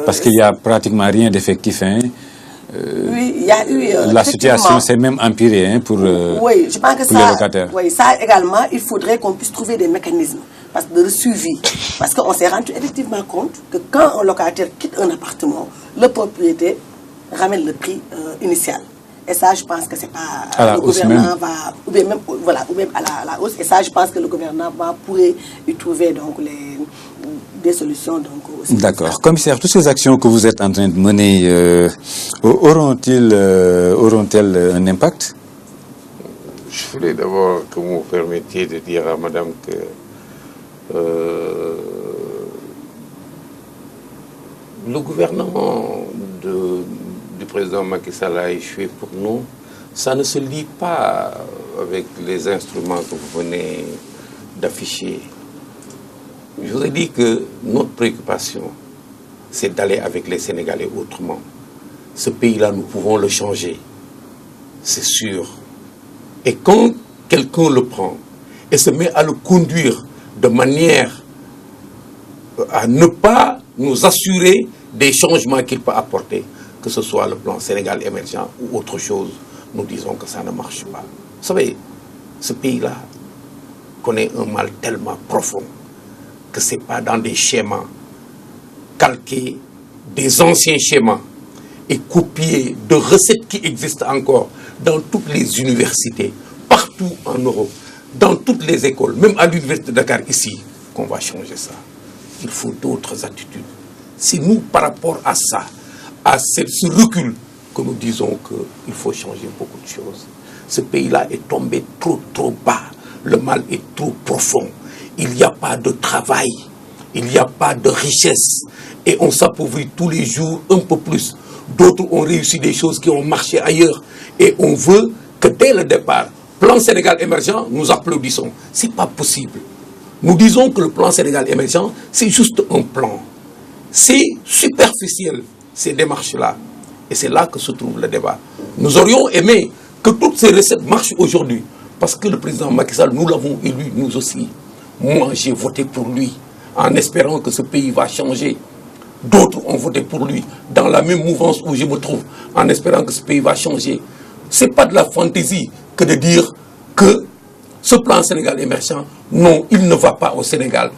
Parce qu'il n'y a pratiquement rien d'effectif. Oui, il y a eu... la situation s'est même empirée pour, oui, je pense que pour les locataires. Oui, ça également, il faudrait qu'on puisse trouver des mécanismes de suivi. Parce qu'on s'est rendu effectivement compte que quand un locataire quitte un appartement, le propriétaire ramène le prix initial. Et ça, je pense que c'est pas... le gouvernement va... Ou bien même, voilà, ou même à la hausse. Et ça, je pense que le gouvernement pourrait y trouver donc, des solutions. D'accord. Commissaire, toutes ces actions que vous êtes en train de mener, auront-elles un impact? Je voulais d'abord que vous me permettiez de dire à madame que le gouvernement du président Macky Sall a échoué pour nous. Ça ne se lie pas avec les instruments que vous venez d'afficher. Je vous ai dit que notre préoccupation, c'est d'aller avec les Sénégalais autrement. Ce pays-là, nous pouvons le changer, c'est sûr. Et quand quelqu'un le prend et se met à le conduire de manière à ne pas nous assurer des changements qu'il peut apporter, que ce soit le plan Sénégal émergent ou autre chose, nous disons que ça ne marche pas. Vous savez, ce pays-là connaît un mal tellement profond que ce n'est pas dans des schémas calqués, des anciens schémas et copiés de recettes qui existent encore dans toutes les universités, partout en Europe, dans toutes les écoles, même à l'université de Dakar ici, qu'on va changer ça. Il faut d'autres attitudes. C'est nous, par rapport à ça, à ce recul, que nous disons qu'il faut changer beaucoup de choses. Ce pays-là est tombé trop bas. Le mal est trop profond. Il n'y a pas de travail. Il n'y a pas de richesse. Et on s'appauvrit tous les jours un peu plus. D'autres ont réussi des choses qui ont marché ailleurs. Et on veut que dès le départ, plan Sénégal émergent, nous applaudissons. Ce n'est pas possible. Nous disons que le plan Sénégal émergent, c'est juste un plan. C'est superficiel, ces démarches-là. Et c'est là que se trouve le débat. Nous aurions aimé que toutes ces recettes marchent aujourd'hui. Parce que le président Macky Sall, nous l'avons élu, nous aussi. Moi, j'ai voté pour lui, en espérant que ce pays va changer. D'autres ont voté pour lui, dans la même mouvance où je me trouve, en espérant que ce pays va changer. Ce n'est pas de la fantaisie que de dire que ce plan Sénégal émergent, non, il ne va pas au Sénégal.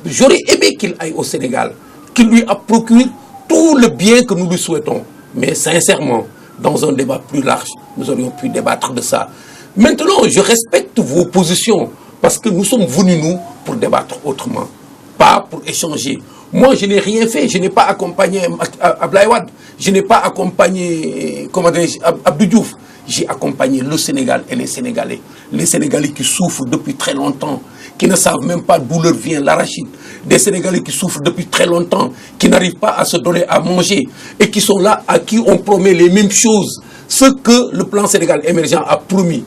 J'aurais aimé qu'il aille au Sénégal, qu'il lui procure tout le bien que nous lui souhaitons. Mais sincèrement, dans un débat plus large, nous aurions pu débattre de ça. Maintenant, je respecte vos positions, parce que nous sommes venus, nous, pour débattre autrement, pas pour échanger. Moi, je n'ai rien fait, je n'ai pas accompagné Abdoulaye Wade, je n'ai pas accompagné, comment dirais-je, Abdou Diouf. J'ai accompagné le Sénégal et les Sénégalais. Les Sénégalais qui souffrent depuis très longtemps, qui ne savent même pas d'où leur vient l'arachide. Des Sénégalais qui souffrent depuis très longtemps, qui n'arrivent pas à se donner à manger et qui sont là, à qui on promet les mêmes choses. Ce que le plan Sénégal émergent a promis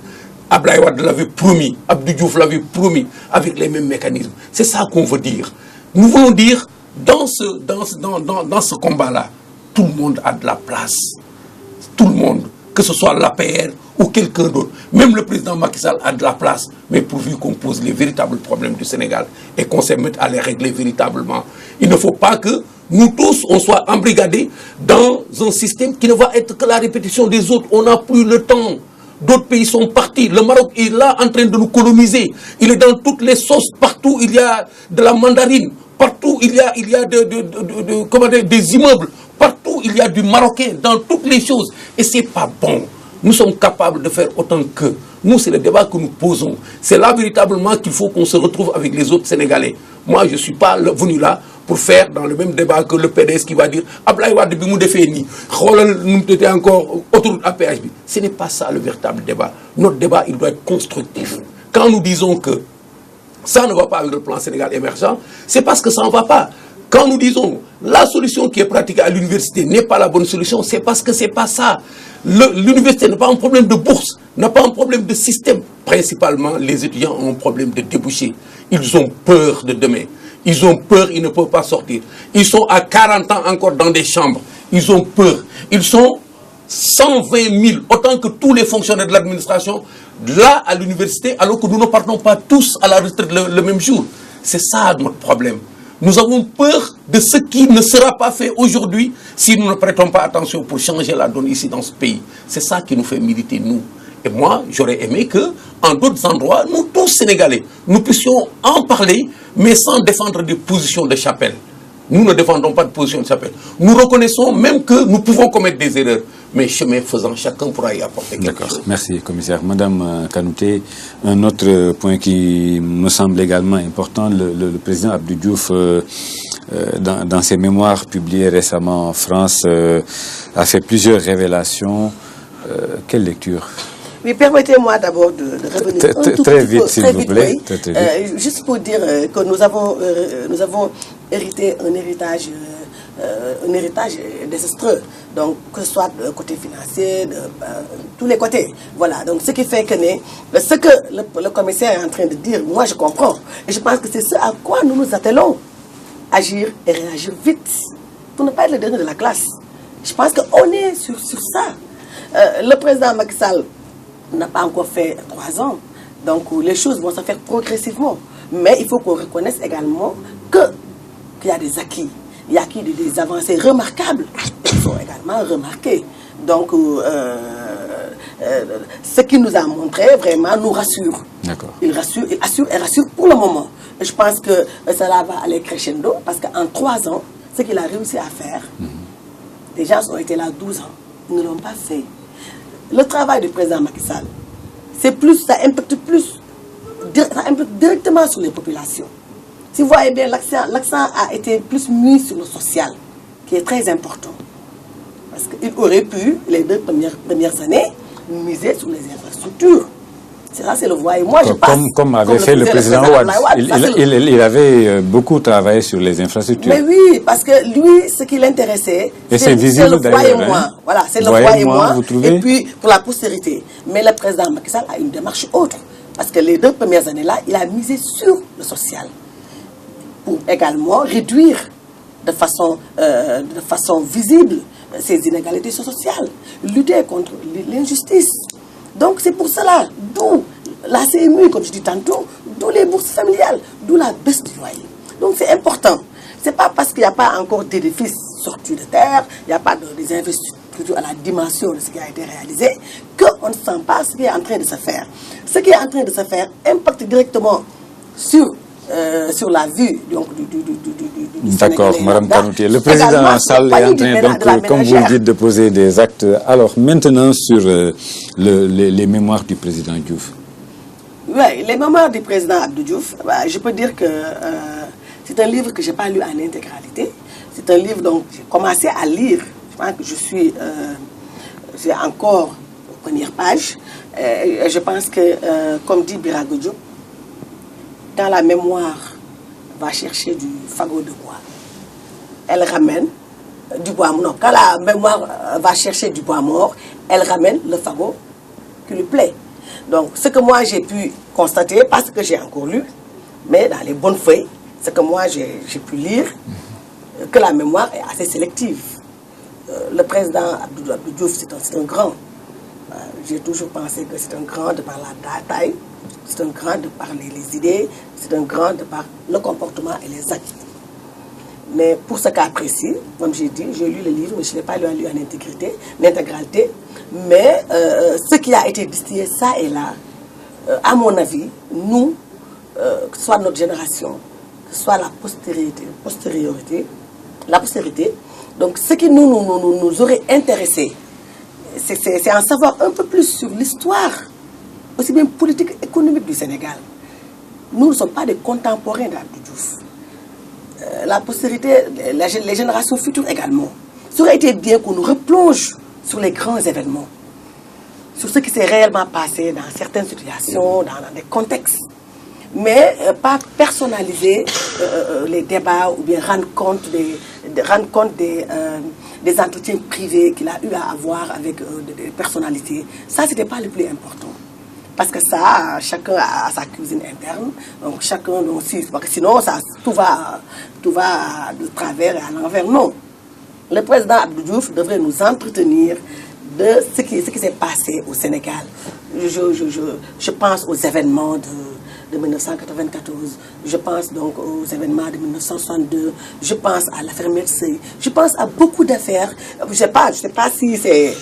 Abdoulaye Wade l'avait promis, Abdou Diouf l'avait promis, avec les mêmes mécanismes. C'est ça qu'on veut dire. Nous voulons dire, dans ce combat-là, tout le monde a de la place. Tout le monde, que ce soit l'APR ou quelqu'un d'autre. Même le président Macky Sall a de la place, mais pourvu qu'on pose les véritables problèmes du Sénégal et qu'on se mette à les régler véritablement. Il ne faut pas que nous tous, on soit embrigadés dans un système qui ne va être que la répétition des autres. On n'a plus le temps. D'autres pays sont partis. Le Maroc est là en train de nous coloniser. Il est dans toutes les sauces. Partout, il y a de la mandarine. Partout, il y a des immeubles. Partout, il y a du marocain. Dans toutes les choses. Et ce n'est pas bon. Nous sommes capables de faire autant qu'eux. Nous, c'est le débat que nous posons. C'est là véritablement qu'il faut qu'on se retrouve avec les autres Sénégalais. Moi, je ne suis pas venu là pour faire dans le même débat que le PDS qui va dire Abdoulaye Wade bi mu defee nii xoolal nu mu tëddee encore autoroute à péage bi. Ce n'est pas ça le véritable débat. Notre débat, il doit être constructif. Quand nous disons que ça ne va pas avec le plan Sénégal émergent, c'est parce que ça ne va pas. Quand nous disons la solution qui est pratiquée à l'université n'est pas la bonne solution, c'est parce que ce n'est pas ça. L'université n'a pas un problème de bourse, n'a pas un problème de système. Principalement, les étudiants ont un problème de débouché. Ils ont peur de demain. Ils ont peur, ils ne peuvent pas sortir. Ils sont à 40 ans encore dans des chambres. Ils ont peur. Ils sont 120 000, autant que tous les fonctionnaires de l'administration, là à l'université, alors que nous ne partons pas tous à la retraite le même jour. C'est ça notre problème. Nous avons peur de ce qui ne sera pas fait aujourd'hui si nous ne prêtons pas attention pour changer la donne ici dans ce pays. C'est ça qui nous fait militer, nous. Et moi, j'aurais aimé que, en d'autres endroits, nous tous Sénégalais, nous puissions en parler, mais sans défendre des positions de chapelle. Nous ne défendons pas de position de chapelle. Nous reconnaissons même que nous pouvons commettre des erreurs. Mais chemin faisant, chacun pourra y apporter quelque chose. D'accord, merci commissaire. Madame Kanouté, un autre point qui me semble également important, le président Abdou Diouf, dans ses mémoires publiées récemment en France, a fait plusieurs révélations. Quelle lecture? Oui, permettez-moi d'abord de revenir un tout très petit vite, peu, s'il vous plaît. Oui. Juste pour dire que nous avons hérité un héritage désastreux. Donc, que ce soit de côté financier, de tous les côtés. Voilà. Donc, ce qui fait que ce que le commissaire est en train de dire, moi je comprends. Et je pense que c'est ce à quoi nous nous attelons. Agir et réagir vite. Pour ne pas être le dernier de la classe. Je pense qu'on est sur ça. Le président Macky Sall n'a pas encore fait 3 ans. Donc, les choses vont se faire progressivement. Mais il faut qu'on reconnaisse également qu'il y a des acquis. Il y a des avancées remarquables qui sont également remarquées. Donc, ce qu'il nous a montré, vraiment, nous rassure. D'accord. Il rassure pour le moment. Et je pense que cela va aller crescendo, parce qu'en 3 ans, ce qu'il a réussi à faire, des gens ont été là 12 ans, ils ne l'ont pas fait. Le travail du président Macky Sall, ça impacte directement sur les populations. Si vous voyez bien, l'accent a été plus mis sur le social, qui est très important. Parce qu'il aurait pu, les 2 premières années, miser sur les infrastructures. Ça, c'est le voie. Moi, je passe. Comme avait fait le président Wade. Il avait beaucoup travaillé sur les infrastructures. Mais oui, parce que lui, ce qui l'intéressait, c'est le voie et moi. Voilà, c'est le voie et moi. Et puis, pour la postérité. Mais le président Macky Sall a une démarche autre. Parce que les 2 premières années-là, il a misé sur le social. Pour également réduire de façon visible ces inégalités sociales. Lutter contre l'injustice. Donc c'est pour cela, d'où la CMU, comme je dis tantôt, d'où les bourses familiales, d'où la baisse du loyer. Donc c'est important. Ce n'est pas parce qu'il n'y a pas encore d'édifices sortis de terre, il n'y a pas des infrastructures à la dimension de ce qui a été réalisé, qu'on ne sent pas ce qui est en train de se faire. Ce qui est en train de se faire impacte directement sur la vue du D'accord, Mme Kanouté. Le président Sall est en train, donc, comme vous le dites, de poser des actes. Alors, maintenant, sur les mémoires du président Diouf. Oui, les mémoires du président Abdou Diouf, je peux dire que c'est un livre que je n'ai pas lu en intégralité. C'est un livre, donc, j'ai commencé à lire. Je pense que je suis encore aux premières pages. Je pense que, comme dit Birago Diop, quand la mémoire va chercher du fagot de bois, elle ramène du bois mort. Quand la mémoire va chercher du bois mort, elle ramène le fagot qui lui plaît. Donc, ce que moi j'ai pu constater, pas ce que j'ai encore lu, mais dans les bonnes feuilles, ce que moi j'ai pu lire, que la mémoire est assez sélective. Le président Abdou Diouf, c'est un grand. J'ai toujours pensé que c'est un grand de par la taille, c'est un grand de par les idées, c'est un grand de par le comportement et les actes. Mais pour ce cas précis, comme j'ai dit, j'ai lu le livre, mais je ne l'ai pas lu en intégralité. Mais ce qui a été distillé, ça et là, à mon avis, nous, que ce soit notre génération, que ce soit la postérité, donc ce qui nous aurait intéressé, c'est en savoir un peu plus sur l'histoire, aussi bien politique et économique du Sénégal. Nous ne sommes pas des contemporains d'Abdou Diouf. La postérité, les générations futures également. Ça aurait été bien qu'on nous replonge sur les grands événements, sur ce qui s'est réellement passé dans certaines situations, dans des contextes, mais pas personnaliser les débats ou bien rendre compte des entretiens privés qu'il a eu à avoir avec des personnalités. Ça, c'était pas le plus important. Parce que ça, chacun a sa cuisine interne, donc chacun aussi, parce que sinon tout va de travers et à l'envers. Non. Le président Abdou Diouf devrait nous entretenir de ce qui s'est passé au Sénégal. Je pense aux événements de 1994, je pense donc aux événements de 1962, je pense à l'affaire Mersey, je pense à beaucoup d'affaires. Je sais pas si c'est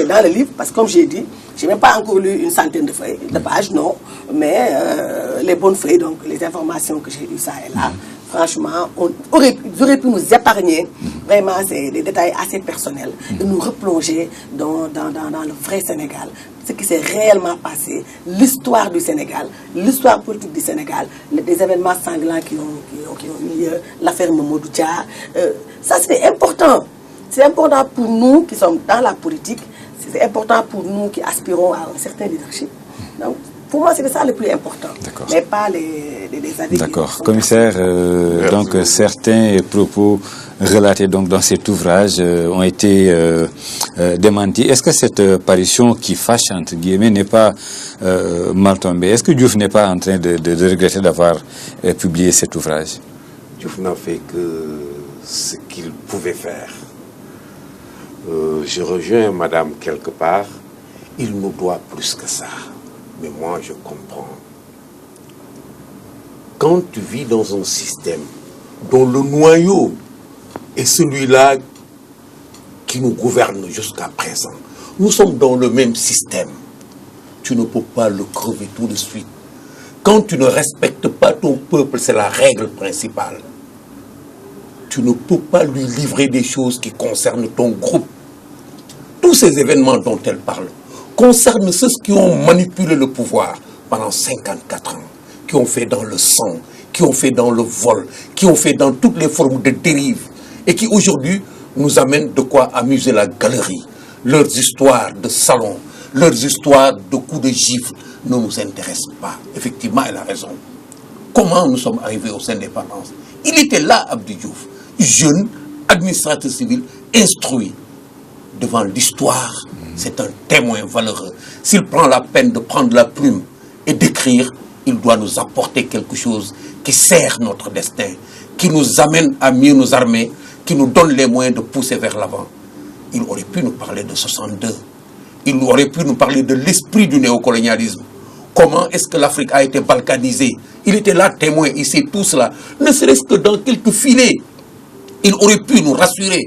dans le livre, parce que comme j'ai dit, je n'ai même pas encore lu une centaine de pages, non, mais les bonnes feuilles, donc les informations que j'ai lues ça et là, franchement, ils auraient pu nous épargner vraiment des détails assez personnels et nous replonger dans le vrai Sénégal, ce qui s'est réellement passé, l'histoire du Sénégal, l'histoire politique du Sénégal, des événements sanglants qui ont eu lieu, l'affaire Mamadou Dia. Ça, c'est important. C'est important pour nous qui sommes dans la politique, c'est important pour nous qui aspirons à un certain leadership. Donc, pour moi, c'est ça le plus important, mais pas les avis. D'accord. Commissaire, donc certains propos relatés donc dans cet ouvrage ont été démentis. Est-ce que cette parution qui fâche, entre guillemets, n'est pas mal tombée? Est-ce que Diouf n'est pas en train de regretter d'avoir publié cet ouvrage? Diouf n'a fait que ce qu'il pouvait faire. Je rejoins Madame quelque part. Il nous doit plus que ça. Mais moi, je comprends. Quand tu vis dans un système dont le noyau est celui-là qui nous gouverne jusqu'à présent, nous sommes dans le même système. Tu ne peux pas le crever tout de suite. Quand tu ne respectes pas ton peuple, c'est la règle principale. Tu ne peux pas lui livrer des choses qui concernent ton groupe. Tous ces événements dont elle parle concernent ceux qui ont manipulé le pouvoir pendant 54 ans, qui ont fait dans le sang, qui ont fait dans le vol, qui ont fait dans toutes les formes de dérive et qui aujourd'hui nous amènent de quoi amuser la galerie. Leurs histoires de salon, leurs histoires de coups de gifle ne nous intéressent pas. Effectivement, elle a raison. Comment nous sommes arrivés aux indépendances? Il était là, Abdou Diouf, jeune, administrateur civil, instruit devant l'histoire. C'est un témoin valeureux. S'il prend la peine de prendre la plume et d'écrire, il doit nous apporter quelque chose qui sert notre destin, qui nous amène à mieux nous armer, qui nous donne les moyens de pousser vers l'avant. Il aurait pu nous parler de 62. Il aurait pu nous parler de l'esprit du néocolonialisme. Comment est-ce que l'Afrique a été balkanisée? Il était là témoin, il sait tout cela. Ne serait-ce que dans quelques filets. Il aurait pu nous rassurer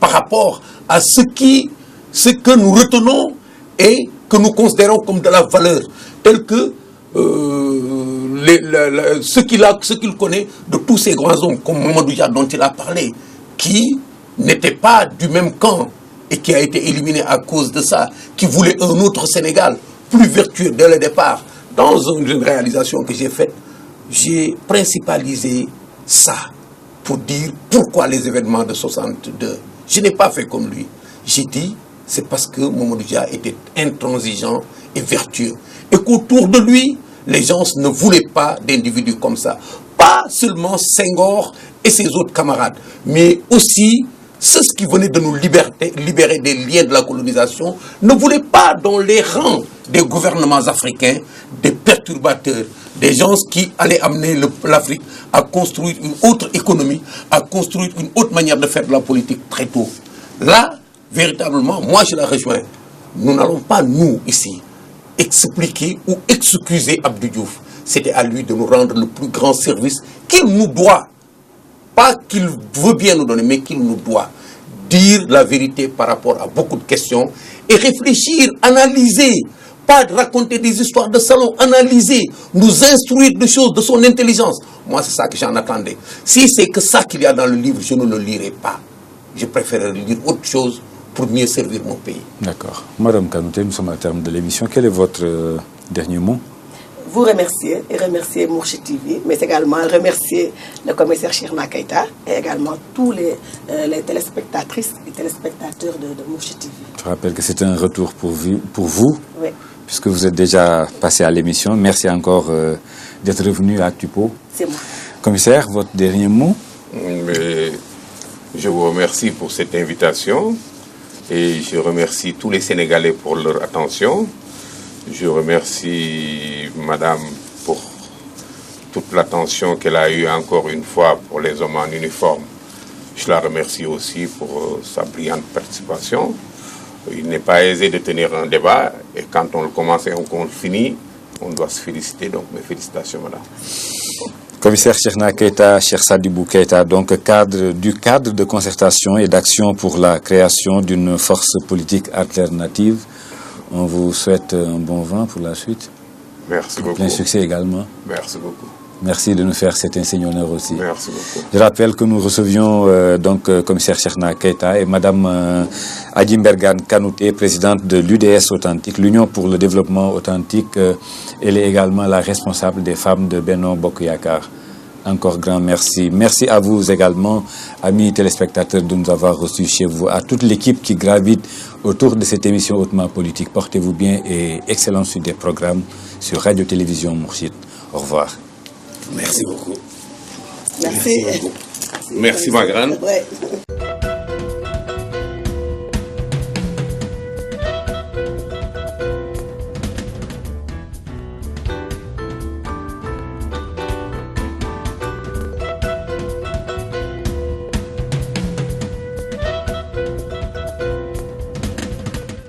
par rapport à ce que nous retenons et que nous considérons comme de la valeur, tel que ce qu'il connaît de tous ces grands hommes, comme Mamadou Dia dont il a parlé, qui n'était pas du même camp et qui a été éliminé à cause de ça, qui voulait un autre Sénégal, plus vertueux dès le départ. Dans une réalisation que j'ai faite, j'ai principalisé ça pour dire pourquoi les événements de 62. Je n'ai pas fait comme lui. J'ai dit, c'est parce que Mamadou Dia était intransigeant et vertueux. Et qu'autour de lui, les gens ne voulaient pas d'individus comme ça. Pas seulement Senghor et ses autres camarades, mais aussi ceux qui venaient de nous libérer des liens de la colonisation, ne voulaient pas dans les rangs des gouvernements africains des perturbateurs, des gens qui allaient amener l'Afrique à construire une autre économie, à construire une autre manière de faire de la politique très tôt. Là, véritablement, moi je la rejoins. Nous n'allons pas, nous, ici, expliquer ou excuser Abdou Diouf. C'était à lui de nous rendre le plus grand service qu'il nous doit. Pas qu'il veut bien nous donner, mais qu'il nous doit. Dire la vérité par rapport à beaucoup de questions et réfléchir, analyser. Pas de raconter des histoires de salon, analyser, nous instruire de choses de son intelligence. Moi, c'est ça que j'en attendais. Si c'est que ça qu'il y a dans le livre, je ne le lirai pas. Je préfère lire autre chose pour mieux servir mon pays. D'accord. Madame Kanouté, nous sommes à terme de l'émission. Quel est votre dernier mot? Vous remercier et remercier Mourchid TV, mais également remercier le commissaire Cheikhna Keita et également tous les téléspectatrices et téléspectateurs de Mourchid TV. Je rappelle que c'est un retour pour vous, oui, puisque vous êtes déjà passé à l'émission. Merci encore d'être revenu à Actupo. C'est moi. Commissaire, votre dernier mot? Mais je vous remercie pour cette invitation et je remercie tous les Sénégalais pour leur attention. Je remercie Madame pour toute l'attention qu'elle a eue encore une fois pour les hommes en uniforme. Je la remercie aussi pour sa brillante participation. Il n'est pas aisé de tenir un débat et quand on le commence et qu'on le finit, on doit se féliciter. Donc mes félicitations, Madame. Commissaire Cheikhna Keita, Cheikh Sadibou Keita, donc cadre de concertation et d'action pour la création d'une force politique alternative. On vous souhaite un bon vent pour la suite. Merci beaucoup. Plein succès également. Merci beaucoup. Merci de nous faire cet insigne honneur aussi. Merci beaucoup. Je rappelle que nous recevions commissaire Cheikhna Keita et Madame Adjimbergane Kanouté, présidente de l'UDS Authentique, l'Union pour le développement authentique. Elle est également la responsable des femmes de Benno Bokk Yakaar. Encore grand merci. Merci à vous également, amis téléspectateurs, de nous avoir reçus chez vous. À toute l'équipe qui gravite autour de cette émission hautement politique. Portez-vous bien et excellente suite des programmes sur Radio-Télévision Mourchid. Au revoir. Merci beaucoup. Merci. Merci ma grande. Ouais.